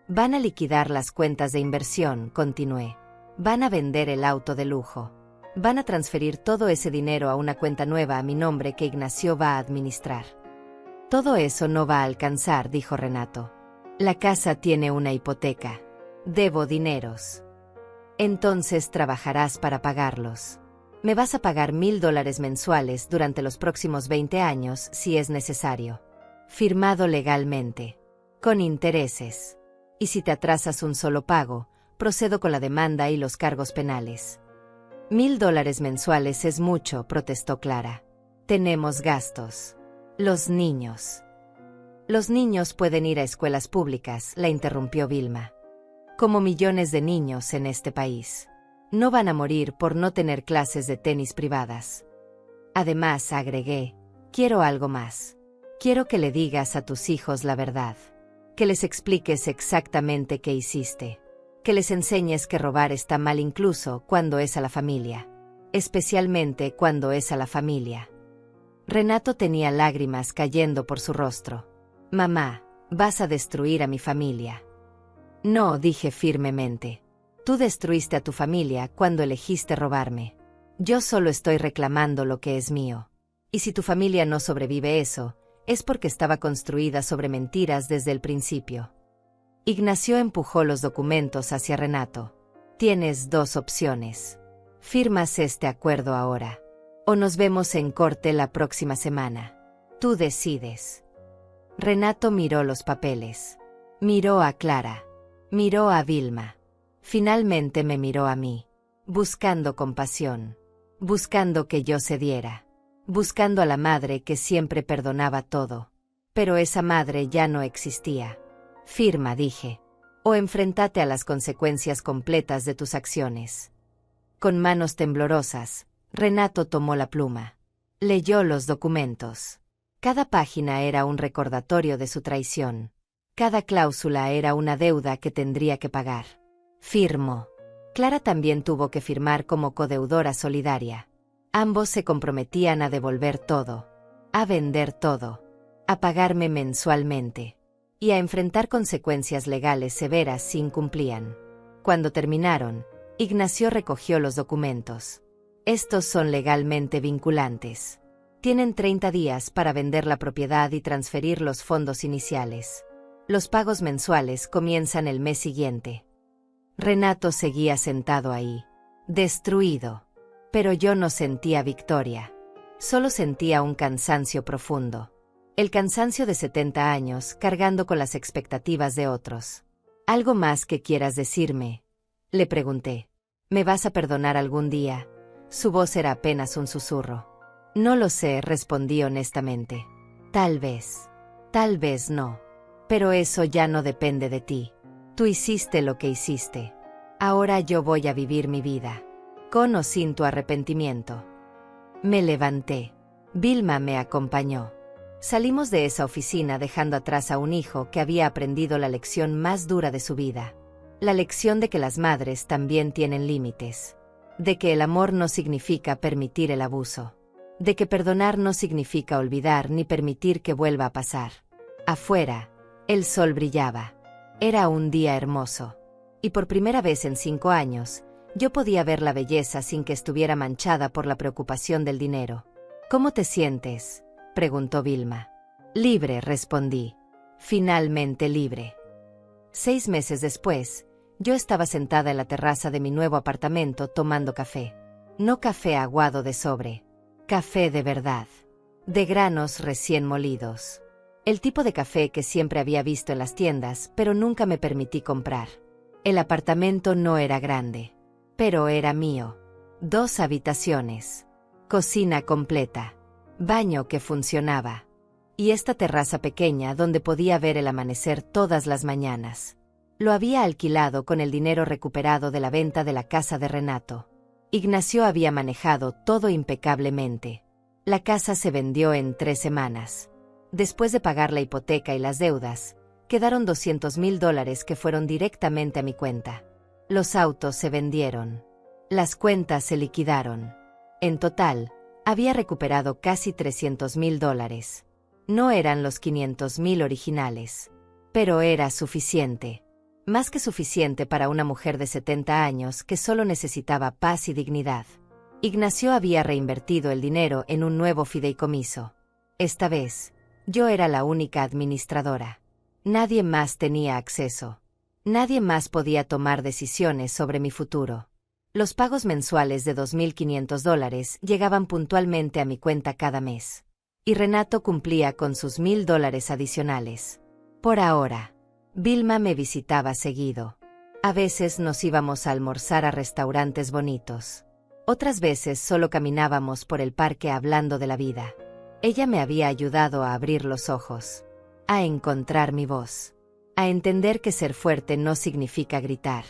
Van a liquidar las cuentas de inversión, continué. Van a vender el auto de lujo. Van a transferir todo ese dinero a una cuenta nueva a mi nombre que Ignacio va a administrar. Todo eso no va a alcanzar, dijo Renato. La casa tiene una hipoteca. Debo dineros. Entonces trabajarás para pagarlos. Me vas a pagar $1000 mensuales durante los próximos 20 años si es necesario. Firmado legalmente. Con intereses. Y si te atrasas un solo pago, procedo con la demanda y los cargos penales. $1000 mensuales es mucho, protestó Clara. Tenemos gastos. Los niños. Los niños pueden ir a escuelas públicas, la interrumpió Vilma. Como millones de niños en este país. No van a morir por no tener clases de tenis privadas. Además, agregué, quiero algo más. Quiero que le digas a tus hijos la verdad. Que les expliques exactamente qué hiciste. Que les enseñes que robar está mal incluso cuando es a la familia. Especialmente cuando es a la familia. Renato tenía lágrimas cayendo por su rostro. Mamá, vas a destruir a mi familia. No, dije firmemente. Tú destruiste a tu familia cuando elegiste robarme. Yo solo estoy reclamando lo que es mío. Y si tu familia no sobrevive eso, es porque estaba construida sobre mentiras desde el principio. Ignacio empujó los documentos hacia Renato. Tienes 2 opciones. Firmas este acuerdo ahora. O nos vemos en corte la próxima semana. Tú decides. Renato miró los papeles. Miró a Clara. Miró a Vilma. Finalmente me miró a mí. Buscando compasión. Buscando que yo cediera. Buscando a la madre que siempre perdonaba todo. Pero esa madre ya no existía. Firma, dije. O enfréntate a las consecuencias completas de tus acciones. Con manos temblorosas, Renato tomó la pluma. Leyó los documentos. Cada página era un recordatorio de su traición. Cada cláusula era una deuda que tendría que pagar. Firmó. Clara también tuvo que firmar como codeudora solidaria. Ambos se comprometían a devolver todo. A vender todo. A pagarme mensualmente. Y a enfrentar consecuencias legales severas si incumplían. Cuando terminaron, Ignacio recogió los documentos. Estos son legalmente vinculantes. Tienen 30 días para vender la propiedad y transferir los fondos iniciales. Los pagos mensuales comienzan el mes siguiente. Renato seguía sentado ahí, destruido. Pero yo no sentía victoria. Solo sentía un cansancio profundo. El cansancio de 70 años cargando con las expectativas de otros. ¿Algo más que quieras decirme?, le pregunté. ¿Me vas a perdonar algún día? Su voz era apenas un susurro. No lo sé, respondí honestamente. Tal vez no. Pero eso ya no depende de ti. Tú hiciste lo que hiciste. Ahora yo voy a vivir mi vida. Con o sin tu arrepentimiento. Me levanté. Vilma me acompañó. Salimos de esa oficina dejando atrás a un hijo que había aprendido la lección más dura de su vida. La lección de que las madres también tienen límites. De que el amor no significa permitir el abuso. De que perdonar no significa olvidar ni permitir que vuelva a pasar. Afuera, el sol brillaba. Era un día hermoso. Y por primera vez en 5 años, yo podía ver la belleza sin que estuviera manchada por la preocupación del dinero. ¿Cómo te sientes?, preguntó Vilma. Libre, respondí. Finalmente libre. 6 meses después, yo estaba sentada en la terraza de mi nuevo apartamento tomando café. No café aguado de sobre. Café de verdad. De granos recién molidos. El tipo de café que siempre había visto en las tiendas, pero nunca me permití comprar. El apartamento no era grande. Pero era mío. 2 habitaciones. Cocina completa. Baño que funcionaba. Y esta terraza pequeña donde podía ver el amanecer todas las mañanas. Lo había alquilado con el dinero recuperado de la venta de la casa de Renato. Ignacio había manejado todo impecablemente. La casa se vendió en 3 semanas. Después de pagar la hipoteca y las deudas, quedaron $200,000 que fueron directamente a mi cuenta. Los autos se vendieron. Las cuentas se liquidaron. En total, había recuperado casi $300,000. No eran los 500,000 originales. Pero era suficiente. Más que suficiente para una mujer de 70 años que solo necesitaba paz y dignidad. Ignacio había reinvertido el dinero en un nuevo fideicomiso. Esta vez, yo era la única administradora. Nadie más tenía acceso. Nadie más podía tomar decisiones sobre mi futuro. Los pagos mensuales de $2,500 llegaban puntualmente a mi cuenta cada mes. Y Renato cumplía con sus $1,000 adicionales. Por ahora, Vilma me visitaba seguido. A veces nos íbamos a almorzar a restaurantes bonitos. Otras veces solo caminábamos por el parque hablando de la vida. Ella me había ayudado a abrir los ojos, a encontrar mi voz, a entender que ser fuerte no significa gritar.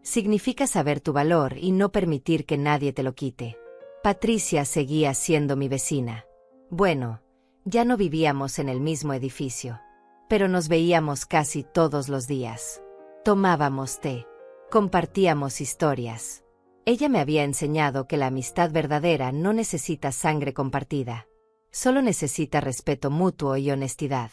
Significa saber tu valor y no permitir que nadie te lo quite. Patricia seguía siendo mi vecina. Bueno, ya no vivíamos en el mismo edificio, pero nos veíamos casi todos los días. Tomábamos té, compartíamos historias. Ella me había enseñado que la amistad verdadera no necesita sangre compartida. Solo necesita respeto mutuo y honestidad.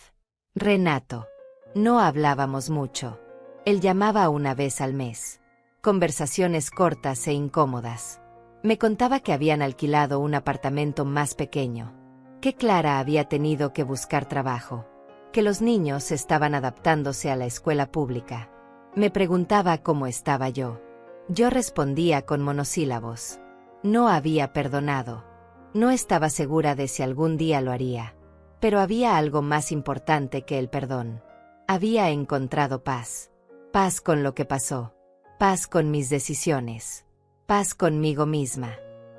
Renato. No hablábamos mucho. Él llamaba una vez al mes. Conversaciones cortas e incómodas. Me contaba que habían alquilado un apartamento más pequeño, que Clara había tenido que buscar trabajo, que los niños estaban adaptándose a la escuela pública. Me preguntaba cómo estaba yo. Yo respondía con monosílabos. No había perdonado. No estaba segura de si algún día lo haría. Pero había algo más importante que el perdón. Había encontrado paz. Paz con lo que pasó. Paz con mis decisiones. Paz conmigo misma.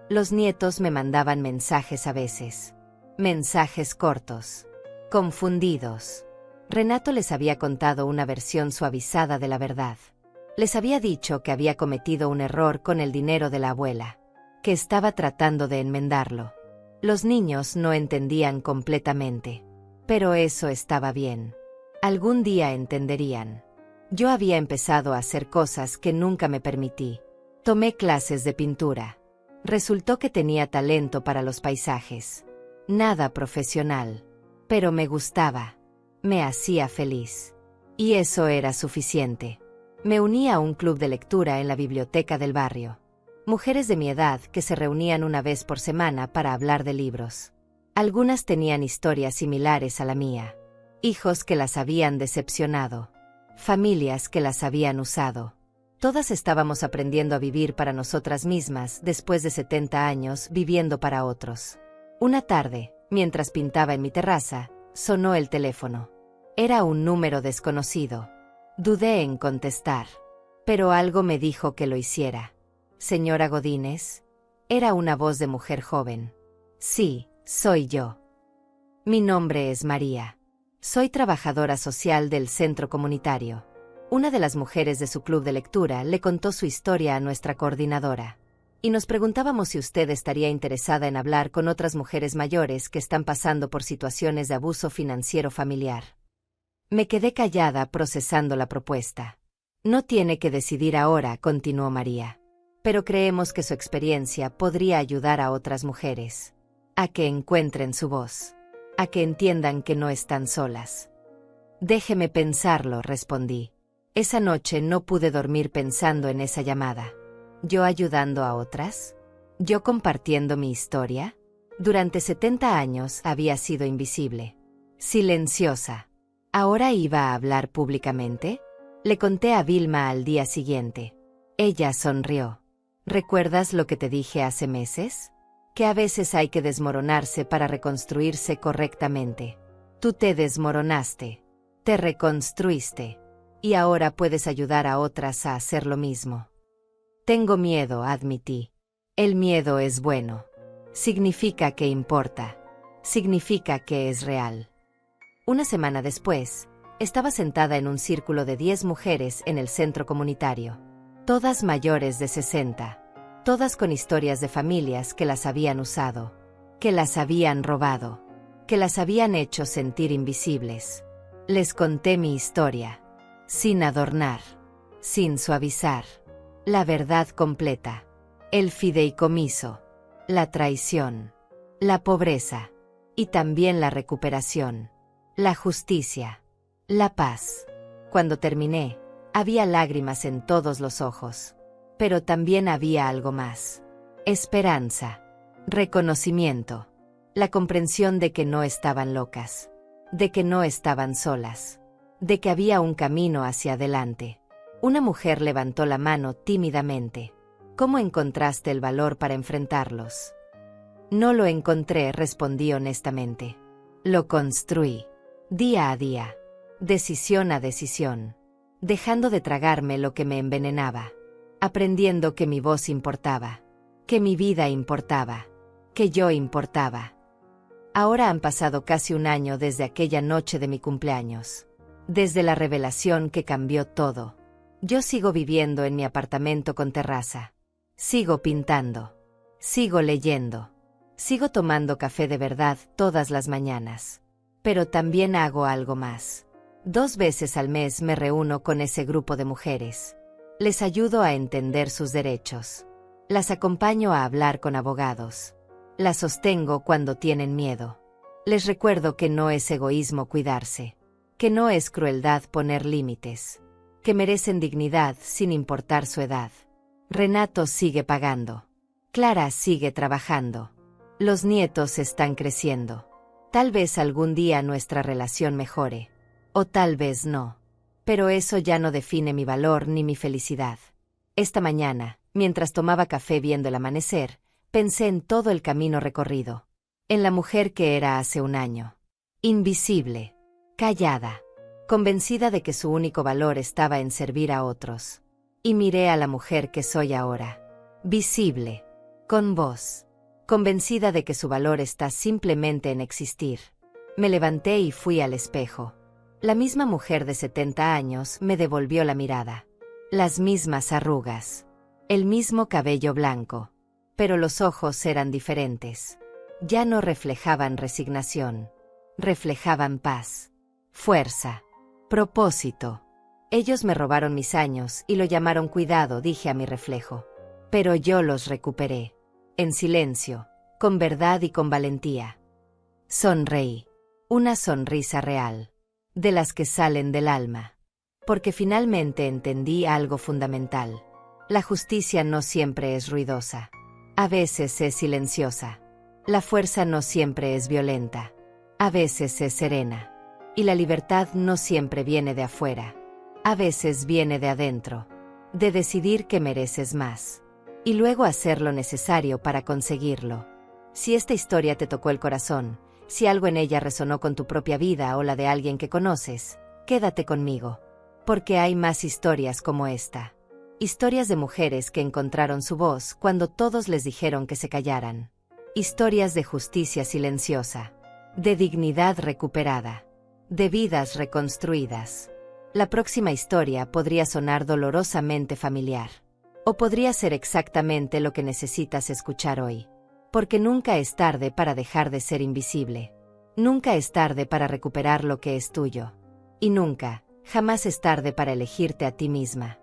Los nietos me mandaban mensajes a veces. Mensajes cortos. Confundidos. Renato les había contado una versión suavizada de la verdad. Les había dicho que había cometido un error con el dinero de la abuela, que estaba tratando de enmendarlo. Los niños no entendían completamente. Pero eso estaba bien. Algún día entenderían. Yo había empezado a hacer cosas que nunca me permití. Tomé clases de pintura. Resultó que tenía talento para los paisajes. Nada profesional. Pero me gustaba. Me hacía feliz. Y eso era suficiente. Me uní a un club de lectura en la biblioteca del barrio. Mujeres de mi edad que se reunían una vez por semana para hablar de libros. Algunas tenían historias similares a la mía. Hijos que las habían decepcionado. Familias que las habían usado. Todas estábamos aprendiendo a vivir para nosotras mismas después de 70 años viviendo para otros. Una tarde, mientras pintaba en mi terraza, sonó el teléfono. Era un número desconocido. Dudé en contestar, pero algo me dijo que lo hiciera. Señora Godínez, era una voz de mujer joven. Sí, soy yo. Mi nombre es María. Soy trabajadora social del centro comunitario. Una de las mujeres de su club de lectura le contó su historia a nuestra coordinadora. Y nos preguntábamos si usted estaría interesada en hablar con otras mujeres mayores que están pasando por situaciones de abuso financiero familiar. Me quedé callada procesando la propuesta. No tiene que decidir ahora, continuó María. Pero creemos que su experiencia podría ayudar a otras mujeres. A que encuentren su voz. A que entiendan que no están solas. Déjeme pensarlo, respondí. Esa noche no pude dormir pensando en esa llamada. ¿Yo ayudando a otras? ¿Yo compartiendo mi historia? Durante 70 años había sido invisible. Silenciosa. ¿Ahora iba a hablar públicamente? Le conté a Vilma al día siguiente. Ella sonrió. ¿Recuerdas lo que te dije hace meses? Que a veces hay que desmoronarse para reconstruirse correctamente. Tú te desmoronaste. Te reconstruiste. Y ahora puedes ayudar a otras a hacer lo mismo. Tengo miedo, admití. El miedo es bueno. Significa que importa. Significa que es real. Una semana después, estaba sentada en un círculo de 10 mujeres en el centro comunitario. Todas mayores de 60. Todas con historias de familias que las habían usado. Que las habían robado. que las habían hecho sentir invisibles. Les conté mi historia, sin adornar, sin suavizar, la verdad completa, el fideicomiso, la traición, la pobreza, y también la recuperación, la justicia, la paz. Cuando terminé, había lágrimas en todos los ojos, pero también había algo más: esperanza, reconocimiento, la comprensión de que no estaban locas, de que no estaban solas, de que había un camino hacia adelante. Una mujer levantó la mano tímidamente. ¿Cómo encontraste el valor para enfrentarlos? No lo encontré, respondí honestamente. Lo construí, día a día, decisión a decisión, dejando de tragarme lo que me envenenaba, aprendiendo que mi voz importaba, que mi vida importaba, que yo importaba. Ahora han pasado casi un año desde aquella noche de mi cumpleaños, desde la revelación que cambió todo. Yo sigo viviendo en mi apartamento con terraza, sigo pintando, sigo leyendo, sigo tomando café de verdad todas las mañanas, pero también hago algo más. 2 veces al mes me reúno con ese grupo de mujeres. Les ayudo a entender sus derechos. Las acompaño a hablar con abogados. Las sostengo cuando tienen miedo. Les recuerdo que no es egoísmo cuidarse, que no es crueldad poner límites, que merecen dignidad sin importar su edad. Renato sigue pagando. Clara sigue trabajando. Los nietos están creciendo. Tal vez algún día nuestra relación mejore, o tal vez no. Pero eso ya no define mi valor ni mi felicidad. Esta mañana, mientras tomaba café viendo el amanecer, pensé en todo el camino recorrido, en la mujer que era hace un año. Invisible, callada, convencida de que su único valor estaba en servir a otros. Y miré a la mujer que soy ahora, visible, con voz, convencida de que su valor está simplemente en existir. Me levanté y fui al espejo. La misma mujer de 70 años me devolvió la mirada. Las mismas arrugas, el mismo cabello blanco, pero los ojos eran diferentes. Ya no reflejaban resignación, reflejaban paz, fuerza, propósito. Ellos me robaron mis años y lo llamaron cuidado, dije a mi reflejo. Pero yo los recuperé, en silencio, con verdad y con valentía. Sonreí, una sonrisa real, de las que salen del alma, porque finalmente entendí algo fundamental. La justicia no siempre es ruidosa. A veces es silenciosa. La fuerza no siempre es violenta. A veces es serena. Y la libertad no siempre viene de afuera. A veces viene de adentro. De decidir que mereces más. Y luego hacer lo necesario para conseguirlo. Si esta historia te tocó el corazón, si algo en ella resonó con tu propia vida o la de alguien que conoces, quédate conmigo. Porque hay más historias como esta. Historias de mujeres que encontraron su voz cuando todos les dijeron que se callaran. Historias de justicia silenciosa, de dignidad recuperada, de vidas reconstruidas. La próxima historia podría sonar dolorosamente familiar. O podría ser exactamente lo que necesitas escuchar hoy. Porque nunca es tarde para dejar de ser invisible. Nunca es tarde para recuperar lo que es tuyo. Y nunca, jamás es tarde para elegirte a ti misma.